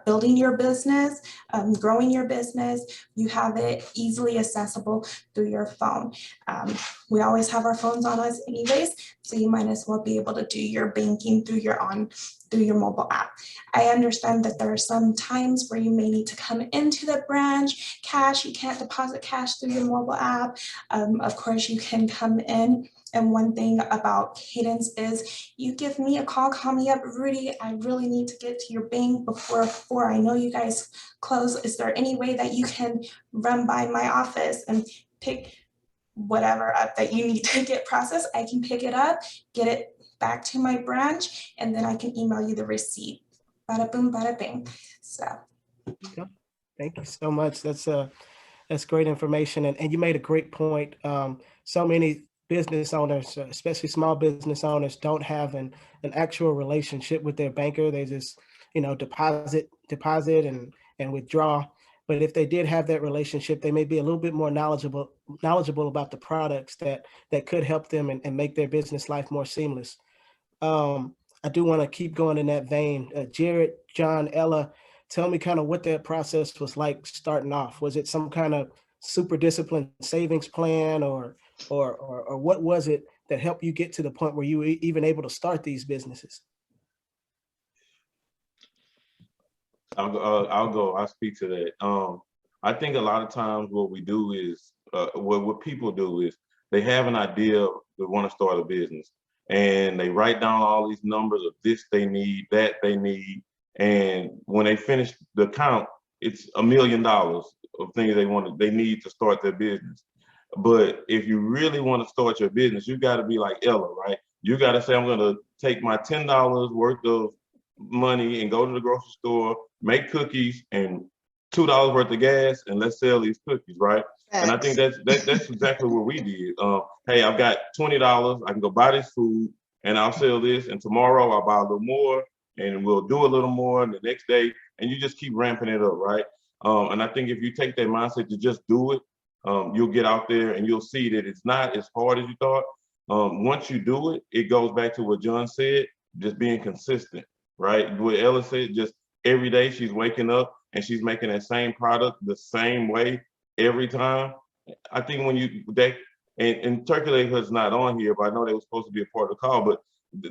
building your business, growing your business. You have it easily accessible through your phone. We always have our phones on us anyways, so you might as well be able to do your banking through your mobile app. I understand that there are some times where you may need to come into the branch cash. You can't deposit cash through your mobile app. Of course, you can come in. And one thing about Cadence is you give me a call, call me up, Rudy, I really need to get to your bank before I know you guys close. Is there any way that you can run by my office and pick whatever up that you need to get processed? I can pick it up, get it back to my branch, and then I can email you the receipt. Bada boom, bada bing. So. Yep. Thank you so much. That's great information. And you made a great point. So many business owners, especially small business owners, don't have an actual relationship with their banker. They just, deposit and withdraw. But if they did have that relationship, they may be a little bit more knowledgeable about the products that could help them and make their business life more seamless. I do want to keep going in that vein. Jared, John, Ella, tell me kind of what that process was like starting off. Was it some kind of super disciplined savings plan, or what was it that helped you get to the point where you were even able to start these businesses? I'll go. I'll speak to that. I think a lot of times what we do is, what people do is they have an idea, they want to start a business, and they write down all these numbers of this they need, that they need, and when they finish the count, it's $1 million of things they need to start their business. But if you really want to start your business, you got to be like Ella, right? You got to say, I'm going to take my $10 worth of money and go to the grocery store, make cookies and $2 worth of gas, and let's sell these cookies, right? And I think that's exactly what we did. Hey, I've got $20. I can go buy this food, and I'll sell this. And tomorrow I'll buy a little more, and we'll do a little more. And the next day, and you just keep ramping it up, right? And I think if you take that mindset to just do it, you'll get out there and you'll see that it's not as hard as you thought. Once you do it, it goes back to what John said, just being consistent, right? What Ella said, just every day she's waking up and she's making that same product the same way every time. I think when you, and Turkey Leg Hut's not on here, but I know they were supposed to be a part of the call, but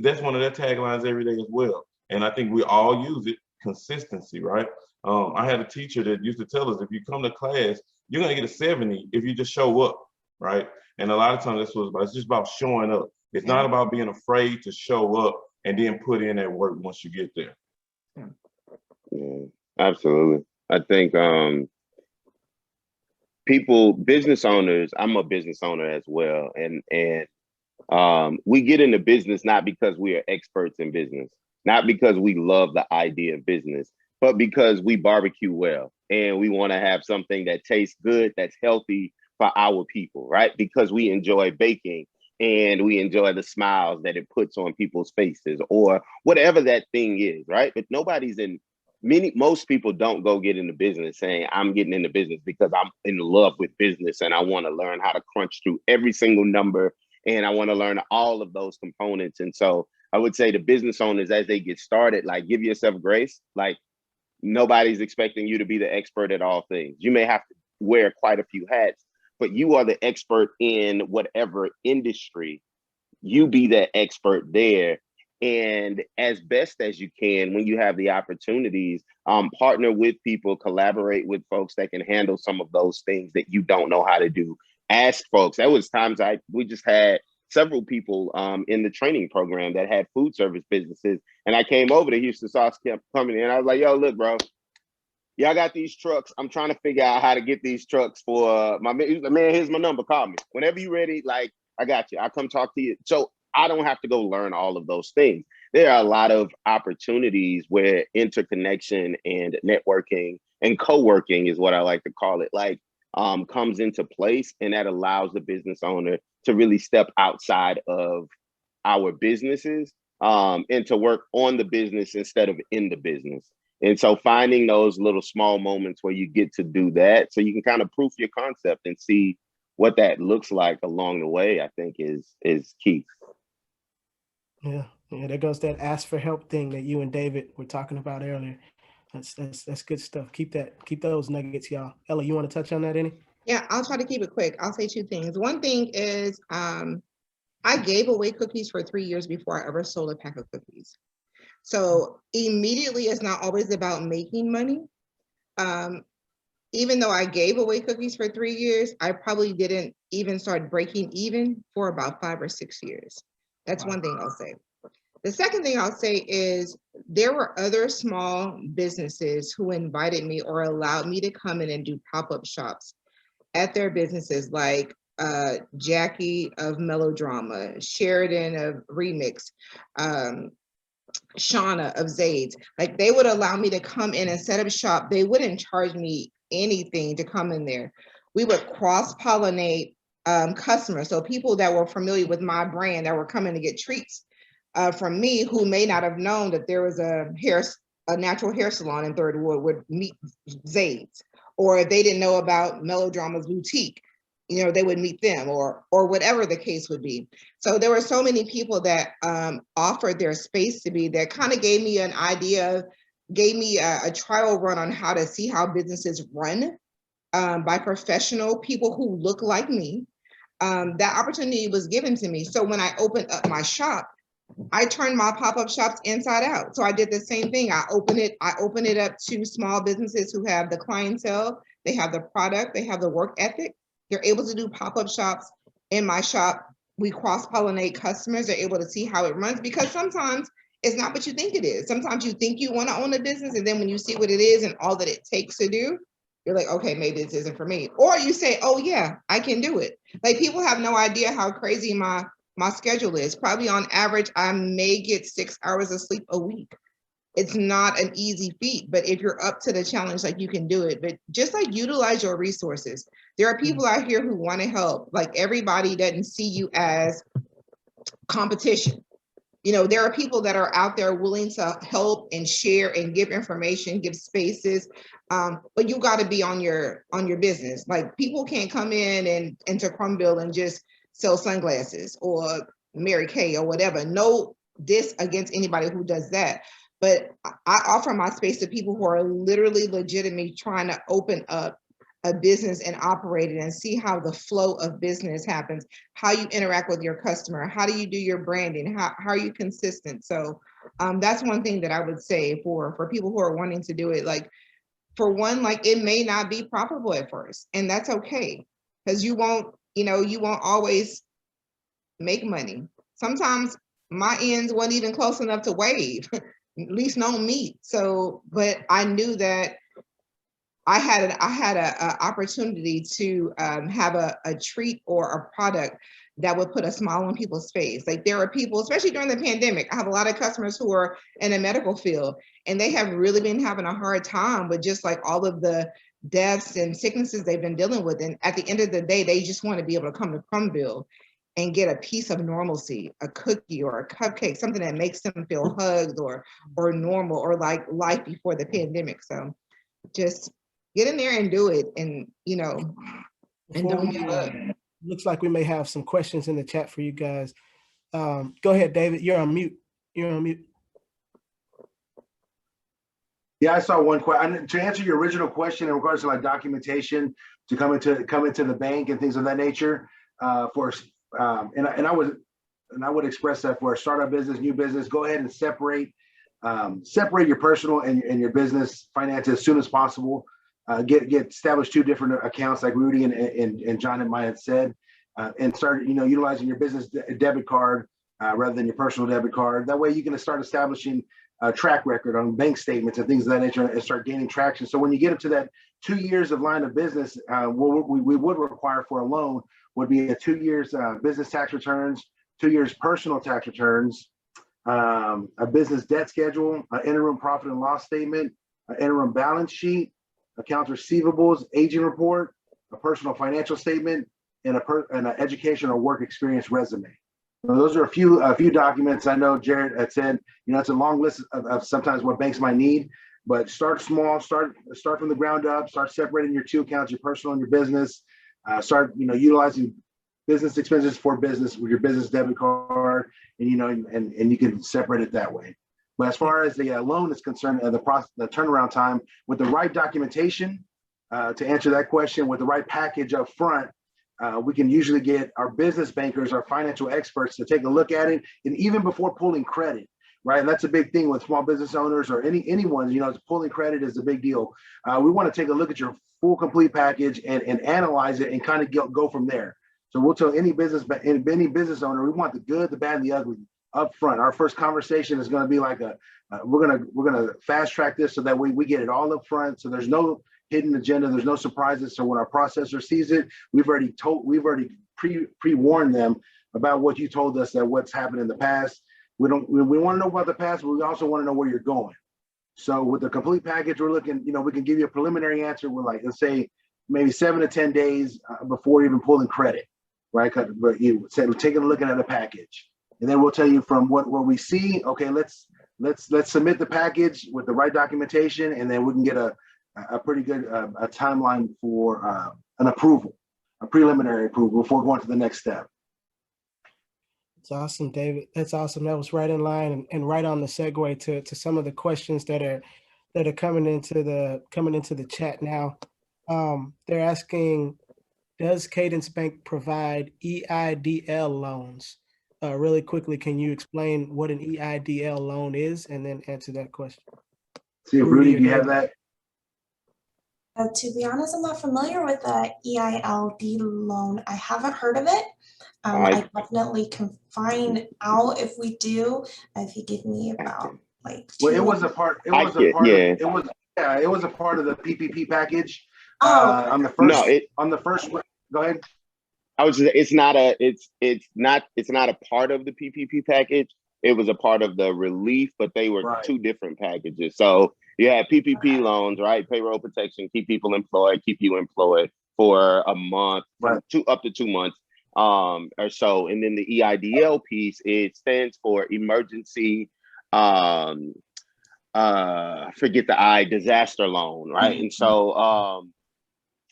that's one of their taglines every day as well. And I think we all use it, consistency, right? I had a teacher that used to tell us, if you come to class, you're gonna get a 70 if you just show up, right? And a lot of times that's what it's about. It's just about showing up. It's not about being afraid to show up and then put in that work once you get there. Yeah, absolutely. I think business owners, I'm a business owner as well. And we get into business not because we are experts in business, not because we love the idea of business, but because we barbecue well and we want to have something that tastes good, that's healthy for our people, right? Because we enjoy baking and we enjoy the smiles that it puts on people's faces or whatever that thing is, right? But most people don't go get into business saying, I'm getting into business because I'm in love with business and I want to learn how to crunch through every single number and I want to learn all of those components. And so I would say to business owners, as they get started, like, give yourself grace. Like, nobody's expecting you to be the expert at all things. You may have to wear quite a few hats, but you are the expert in whatever industry. You be that expert there. And as best as you can, when you have the opportunities, partner with people, collaborate with folks that can handle some of those things that you don't know how to do. Ask folks. There was times we just had several people in the training program that had food service businesses. And I came over to Houston Sauce, kept coming in. I was like, yo, look, bro, y'all got these trucks. I'm trying to figure out how to get these trucks for my man. He was like, man, here's my number. Call me. Whenever you're ready, like, I got you. I'll come talk to you. So I don't have to go learn all of those things. There are a lot of opportunities where interconnection and networking and co-working is what I like to call it, like, comes into place. And that allows the business owner to really step outside of our businesses and to work on the business instead of in the business. And so finding those little small moments where you get to do that, so you can kind of proof your concept and see what that looks like along the way, I think is key. Yeah, there goes that ask for help thing that you and David were talking about earlier. That's good stuff. Keep those nuggets, y'all. Ella, you want to touch on that any? Yeah, I'll try to keep it quick. I'll say two things. One thing is I gave away cookies for 3 years before I ever sold a pack of cookies. So immediately, it's not always about making money. Even though I gave away cookies for 3 years, I probably didn't even start breaking even for about 5 or 6 years. That's one thing I'll say. The second thing I'll say is there were other small businesses who invited me or allowed me to come in and do pop-up shops at their businesses, like Jackie of Melodrama, Sheridan of Remix, Shauna of Zades. Like, they would allow me to come in and set up shop. They wouldn't charge me anything to come in there. We would cross-pollinate customers. So people that were familiar with my brand that were coming to get treats from me, who may not have known that there was a natural hair salon in Third Ward, would meet Zades. Or if they didn't know about Melodrama's boutique, they would meet them, or whatever the case would be. So there were so many people that offered their space to me that kind of gave me an idea, gave me a trial run on how to see how businesses run by professional people who look like me. That opportunity was given to me. So when I opened up my shop, I turned my pop-up shops inside out. So I did the same thing. I open it up to small businesses who have the clientele they have the product, they have the work ethic. They're able to do pop-up shops in my shop. We cross-pollinate customers. They're able to see how it runs, because sometimes it's not what you think it is. Sometimes you think you want to own a business, and then when you see what it is and all that it takes to do, you're like, okay, maybe this isn't for me. Or you say, oh yeah, I can do it. Like, people have no idea how crazy my schedule is. Probably on average, I may get 6 hours of sleep a week. It's not an easy feat, but if you're up to the challenge, like, you can do it. But just like, utilize your resources. There are people out here who want to help. Like, everybody doesn't see you as competition. You know, there are people that are out there willing to help and share and give information, give spaces. But you got to be on your business. Like, people can't come in and into Crumville and just sell sunglasses or Mary Kay or whatever. No diss against anybody who does that. But I offer my space to people who are literally legitimately trying to open up a business and operate it and see how the flow of business happens, how you interact with your customer, how do you do your branding, how are you consistent? So that's one thing that I would say for people who are wanting to do it. Like, for one, like, it may not be profitable at first, and that's okay, because you won't always make money. Sometimes my ends weren't even close enough to wave, at least no meat. So, but I knew that I had an opportunity to have a treat or a product that would put a smile on people's face. Like, there are people, especially during the pandemic, I have a lot of customers who are in the medical field, and they have really been having a hard time with just like all of the deaths and sicknesses they've been dealing with. And at the end of the day, they just want to be able to come to Crumville and get a piece of normalcy, a cookie or a cupcake, something that makes them feel hugged or normal, or like life before the pandemic. So just get in there and do it, and and don't give up. Looks like we may have some questions in the chat for you guys. Go ahead, David. You're on mute. Yeah, I saw one question. To answer your original question in regards to like documentation to come into the bank and things of that nature, I would express that for a startup business, new business, go ahead and separate your personal and your business finances as soon as possible. Get established 2 different accounts, like Rudy and John and Maya had said, and start utilizing your business debit card rather than your personal debit card. That way you can start establishing a track record on bank statements and things of that nature, and start gaining traction. So when you get up to that 2 years of line of business, what we would require for a loan would be a 2 years business tax returns, 2 years personal tax returns, a business debt schedule, an interim profit and loss statement, an interim balance sheet, accounts receivables, aging report, a personal financial statement, and an education or work experience resume. So those are a few documents. I know Jared had said, it's a long list of sometimes what banks might need, but start small, start from the ground up, start separating your 2 accounts, your personal and your business, start utilizing business expenses for business with your business debit card, and and you can separate it that way. But as far as the loan is concerned, the turnaround time, with the right documentation, to answer that question, with the right package up front, we can usually get our business bankers, our financial experts, to take a look at it, and even before pulling credit, right? And that's a big thing with small business owners or anyone. Pulling credit is a big deal. We want to take a look at your full complete package and analyze it and kind of go from there. So we'll tell any business owner, we want the good, the bad, and the ugly up front. Our first conversation is going to be like we're gonna fast track this so that we get it all up front. So there's no hidden agenda, there's no surprises. So when our processor sees it, we've already pre-warned them about what you told us, that what's happened in the past. We want to know about the past, but we also want to know where you're going. So with the complete package, we're looking, we can give you a preliminary answer with, like, let's say maybe 7 to 10 days before even pulling credit, right? But taking a look at the package. And then we'll tell you from what we see, okay, let's submit the package with the right documentation, and then we can get a pretty good a timeline for an approval, a preliminary approval before going to the next step. That's awesome, David. That's awesome. That was right in line and right on the segue to some of the questions that are coming into the chat now. They're asking, does Cadence Bank provide EIDL loans? Really quickly, can you explain what an EIDL loan is, and then answer that question? See if Rudy, do you have that? To be honest, I'm not familiar with the EILD loan. I haven't heard of it. I definitely can find out if we do. If you give me about like Well, it 2 was a part. It I was a can, part of. yeah. It was yeah. It was a part of the PPP package. Oh, On the No, first. On the first. Go ahead. I was just, it's not a part of the PPP package. It was a part of the relief, but they were Right. two different packages. So you had PPP okay. loans, right? Payroll protection, keep people employed, keep you employed for a month, Right. up to 2 months, or so. And then the EIDL piece, it stands for emergency, forget the I, disaster loan, right? And so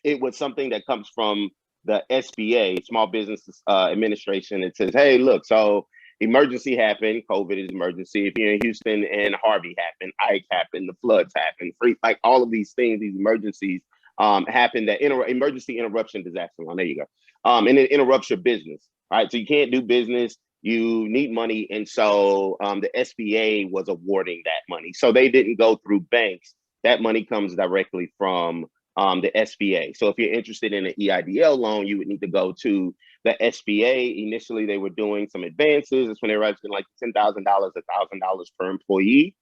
it was something that comes from the SBA, Small Business Administration. It says, hey, look, so emergency happened, COVID is emergency. If you're in Houston and Harvey happened, Ike happened, the floods happened, like all of these things, these emergencies happen, that emergency interruption disaster loan, there you go. And it interrupts your business, right? So you can't do business, you need money. And so the SBA was awarding that money. So they didn't go through banks. That money comes directly from the SBA. So if you're interested in an EIDL loan, you would need to go to the SBA. Initially, they were doing some advances. That's when they were asking like $10,000, $1,000 per employee.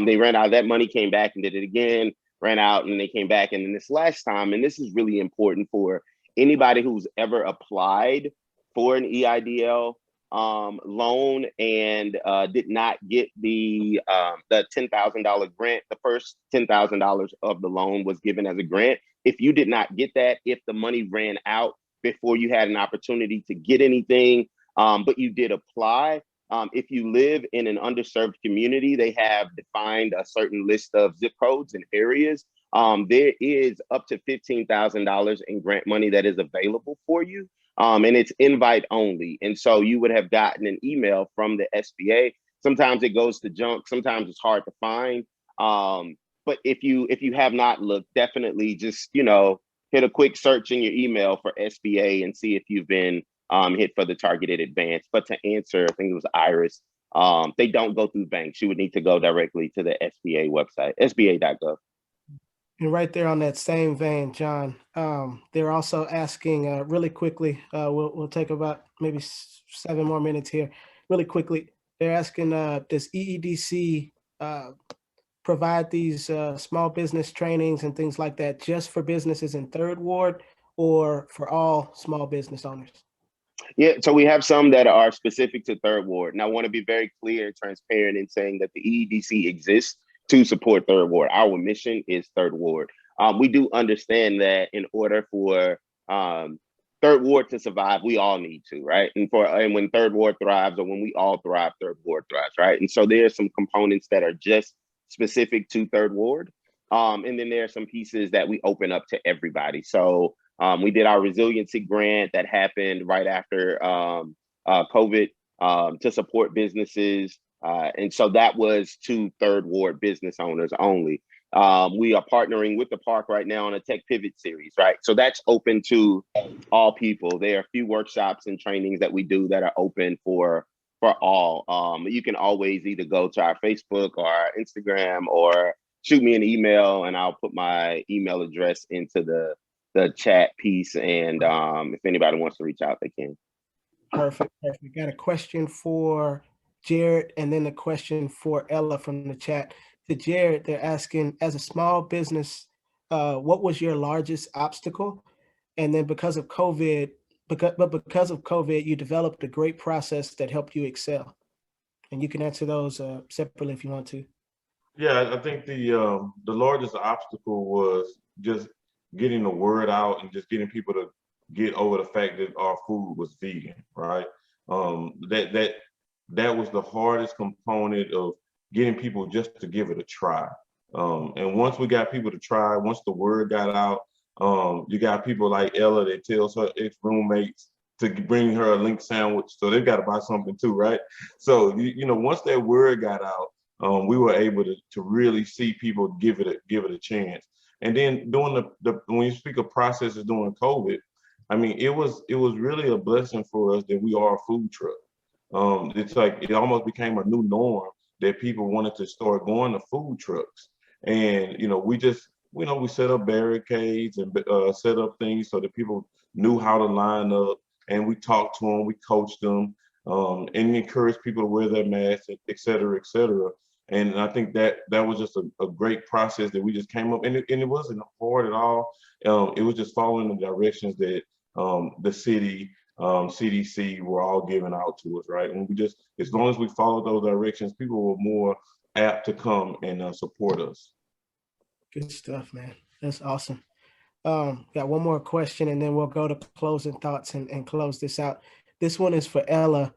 They ran out of that money, came back and did it again, ran out, and they came back. And then this last time, and this is really important for anybody who's ever applied for an EIDL loan and did not get the $10,000 grant. The first $10,000 of the loan was given as a grant. If you did not get that, if the money ran out before you had an opportunity to get anything, but you did apply, if you live in an underserved community, they have defined a certain list of zip codes and areas. There is up to $15,000 in grant money that is available for you. And it's invite only. And so you would have gotten an email from the SBA. Sometimes it goes to junk. Sometimes it's hard to find. But if you have not looked, definitely just, hit a quick search in your email for SBA and see if you've been hit for the targeted advance. But to answer, I think it was Iris, they don't go through banks. You would need to go directly to the SBA website, sba.gov. And right there on that same vein, John, they're also asking really quickly, we'll take about maybe 7 more minutes here, really quickly. They're asking, does EEDC provide these small business trainings and things like that just for businesses in Third Ward or for all small business owners? Yeah, so we have some that are specific to Third Ward. And I want to be very clear and transparent in saying that the EEDC exists to support Third Ward. Our mission is Third Ward. We do understand that in order for Third Ward to survive, we all need to, right? And when Third Ward thrives, or when we all thrive, Third Ward thrives, right? And so there are some components that are just specific to Third Ward. And then there are some pieces that we open up to everybody. So we did our resiliency grant that happened right after COVID to support businesses. And so that was to Third Ward business owners only. We are partnering with the park right now on a Tech Pivot series, right? So that's open to all people. There are a few workshops and trainings that we do that are open for all. You can always either go to our Facebook or our Instagram or shoot me an email, and I'll put my email address into the chat piece. And if anybody wants to reach out, they can. Perfect. Got a question for Jared and then a question for Ella from the chat. To Jared, they're asking, as a small business, what was your largest obstacle? And then because of COVID, you developed a great process that helped you excel. And you can answer those separately if you want to. Yeah, I think the largest obstacle was just getting the word out and just getting people to get over the fact that our food was vegan, right? That was the hardest component of getting people just to give it a try. And once we got people to try, once the word got out, you got people like Ella that tells her ex-roommates to bring her a link sandwich, so they've got to buy something too, right? So once that word got out, we were able to really see people give it a chance. And then during when you speak of processes during COVID, I mean, it was really a blessing for us that we are a food truck. It's like it almost became a new norm that people wanted to start going to food trucks. And we just we set up barricades and set up things so that people knew how to line up, and we talked to them, we coached them, and encouraged people to wear their masks, et cetera, et cetera. And I think that was just a great process that we just came up, and it wasn't hard at all. It was just following the directions that the city, CDC were all giving out to us, right? And we just, as long as we followed those directions, people were more apt to come and support us. Good stuff, man. That's awesome. Got one more question, and then we'll go to closing thoughts and close this out. This one is for Ella.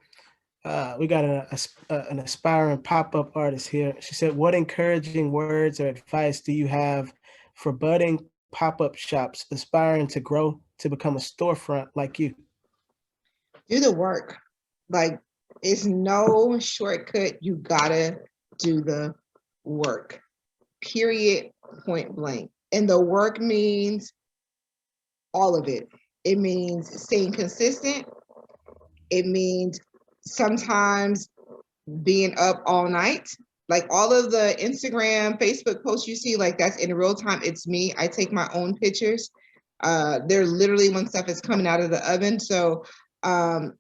We got an aspiring pop-up artist here. She said, what encouraging words or advice do you have for budding pop-up shops aspiring to grow to become a storefront like you? Do the work. Like, it's no shortcut. You gotta do the work, period, point blank. And the work means all of it. It means staying consistent. It means sometimes being up all night. Like all of the Instagram, Facebook posts you see, like that's in real time. It's me. I take my own pictures. They're literally when stuff is coming out of the oven. So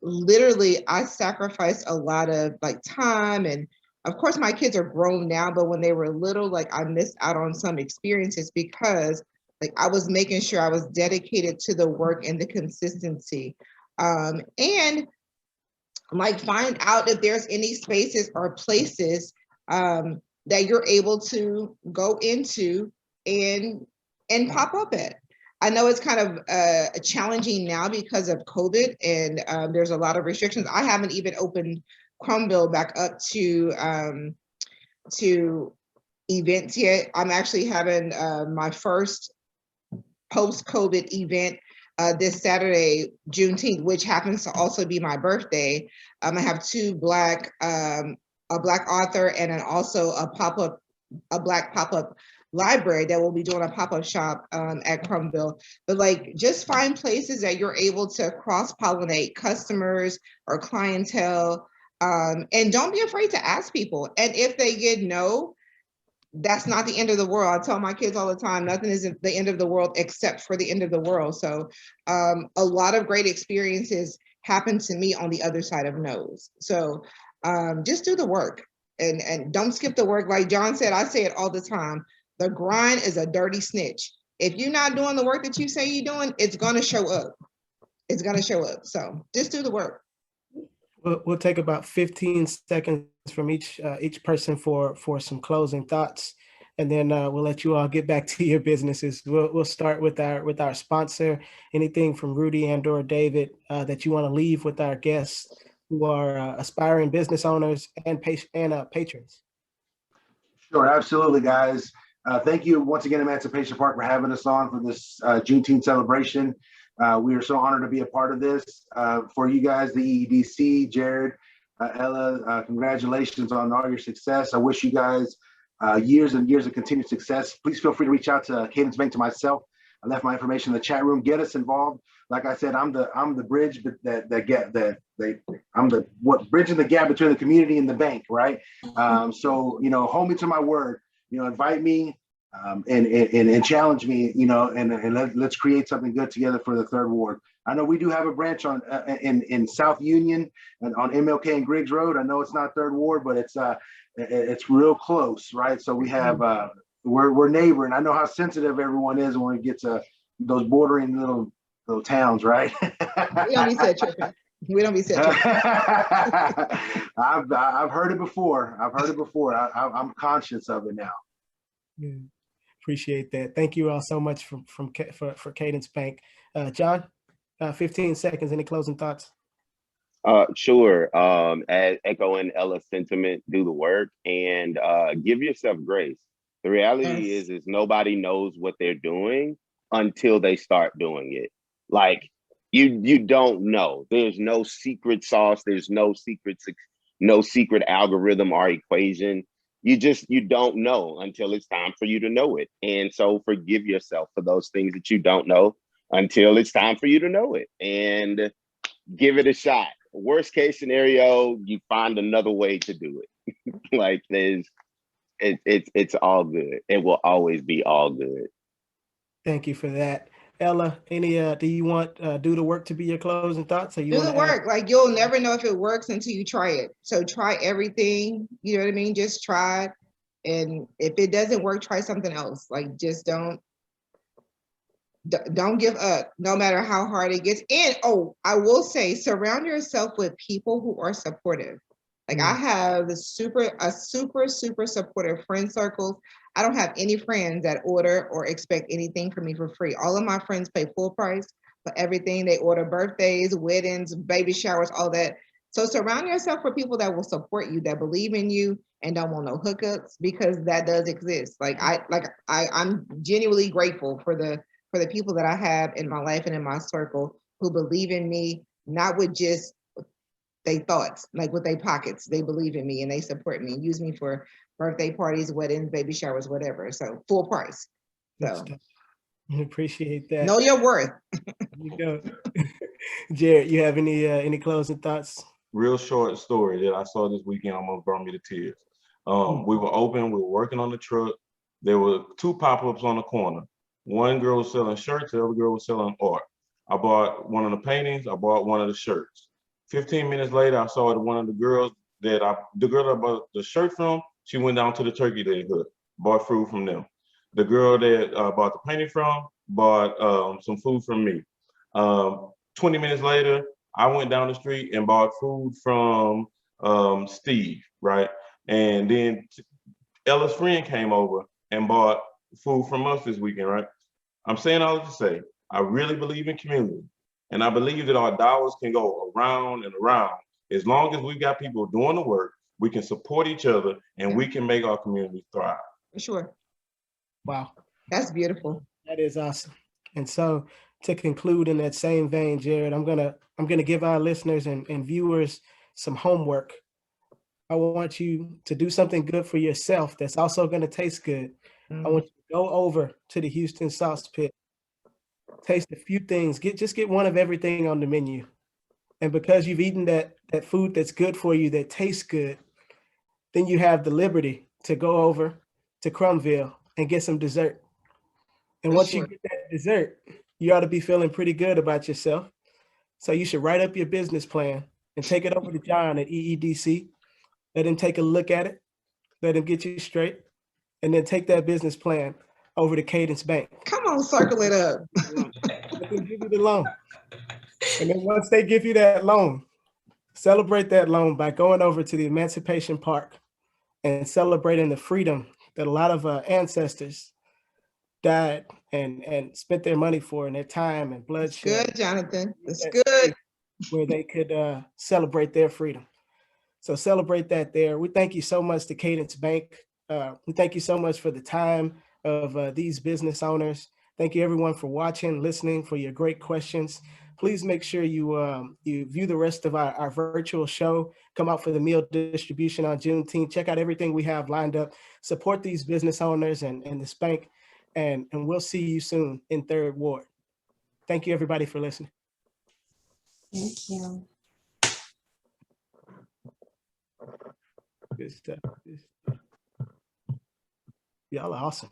literally I sacrificed a lot of like time, and of course my kids are grown now, but when they were little, like I missed out on some experiences because like I was making sure I was dedicated to the work and the consistency. And like find out if there's any spaces or places that you're able to go into and pop up at. I know it's kind of challenging now because of COVID, and there's a lot of restrictions. I haven't even opened Crumville back up to events yet. I'm actually having my first post-COVID event this Saturday, Juneteenth, which happens to also be my birthday. I have two Black, a Black author and then also a Black pop-up library that will be doing a pop-up shop at Crumville. But like, just find places that you're able to cross-pollinate customers or clientele, and don't be afraid to ask people. And if they get no, that's not the end of the world. I tell my kids all the time, nothing is the end of the world except for the end of the world. So a lot of great experiences happen to me on the other side of no's. So just do the work and don't skip the work. Like John said, I say it all the time. The grind is a dirty snitch. If you're not doing the work that you say you're doing, it's gonna show up. It's gonna show up. So just do the work. We'll take about 15 seconds from each person for some closing thoughts, and then we'll let you all get back to your businesses. We'll start with our sponsor. Anything from Rudy and/or David that you want to leave with our guests who are aspiring business owners and patrons? Sure, absolutely, guys. Thank you once again, Emancipation Park, for having us on for this Juneteenth celebration. We are so honored to be a part of this. For you guys, the EEDC, Jared, Ella, congratulations on all your success. I wish you guys years and years of continued success. Please feel free to reach out to Cadence Bank, to myself. I left my information in the chat room. Get us involved. Like I said, I'm the bridge I'm the bridging the gap between the community and the bank, right? So hold me to my word. Invite me and challenge me. And let's create something good together for the Third Ward. I know we do have a branch on in South Union and on MLK and Griggs Road. I know it's not Third Ward, but it's real close, right? So we have we're neighboring. I know how sensitive everyone is when it gets to those bordering little towns, right? We don't be set tripping. We don't be set tripping. I've heard it before. I'm conscious of it now. Yeah. Appreciate that. Thank you all so much for Cadence Bank. John, 15 seconds. Any closing thoughts? Sure. Echoing Ella's sentiment, do the work and give yourself grace. The reality is nobody knows what they're doing until they start doing it. Like you don't know. There's no secret sauce. There's no secret algorithm or equation. You don't know until it's time for you to know it. And so forgive yourself for those things that you don't know until it's time for you to know it, and give it a shot. Worst case scenario, you find another way to do it. Like it's all good. It will always be all good. Thank you for that. Ella, any do you want do the work to be your closing thoughts, or you Do want the to add? work. Like, you'll never know if it works until you try it. So try everything, you know what I mean? Just try it. And if it doesn't work, try something else. Like, just don't give up, no matter how hard it gets. And I will say, surround yourself with people who are supportive. Like, I have a super supportive friend circle. I don't have any friends that order or expect anything from me for free. All of my friends pay full price for everything. They order birthdays, weddings, baby showers, all that. So surround yourself with people that will support you, that believe in you, and don't want no hookups, because that does exist. I'm genuinely grateful for the people that I have in my life and in my circle who believe in me, not with just they thoughts, like with their pockets. They believe in me and they support me and use me for birthday parties, weddings, baby showers, whatever. So full price. So I appreciate that. know your worth. You go. Jared, you have any closing thoughts? Real short story that I saw this weekend almost brought me to tears. We were open, we were working on the truck. There were 2 pop-ups on the corner. One girl was selling shirts, the other girl was selling art. I bought one of the paintings, I bought one of the shirts. 15 minutes later, I saw one of the girls the girl that I bought the shirt from, she went down to the turkey leg hood, bought food from them. The girl that I bought the painting from bought some food from me. 20 minutes later, I went down the street and bought food from Steve, right? And then Ella's friend came over and bought food from us this weekend, right? I'm saying all to say, I really believe in community. And I believe that our dollars can go around and around. As long as we've got people doing the work, we can support each other and we can make our community thrive. For sure. Wow. That's beautiful. That is awesome. And so to conclude in that same vein, Jared, I'm gonna give our listeners and viewers some homework. I want you to do something good for yourself that's also gonna taste good. I want you to go over to the Houston Sauce Pit, taste a few things, get one of everything on the menu. And because you've eaten that food that's good for you, that tastes good, then you have the liberty to go over to Crumville and get some dessert. And once you get that dessert, you ought to be feeling pretty good about yourself. So you should write up your business plan and take it over to John at EEDC. Let him take a look at it. Let him get you straight. And then take that business plan over to Cadence Bank. Come on, circle it up. Let them give you the loan. And then once they give you that loan, celebrate that loan by going over to the Emancipation Park and celebrating the freedom that a lot of ancestors died and spent their money for and their time and bloodshed. Good, Jonathan. It's good. Where they could celebrate their freedom. So celebrate that there. We thank you so much to Cadence Bank. We thank you so much for the time of these business owners. Thank you everyone for watching, listening, for your great questions. Please make sure you view the rest of our virtual show. Come out for the meal distribution on Juneteenth. Check out everything we have lined up. Support these business owners and this bank. And we'll see you soon in Third Ward. Thank you everybody for listening. Thank you. Good stuff. Y'all are awesome.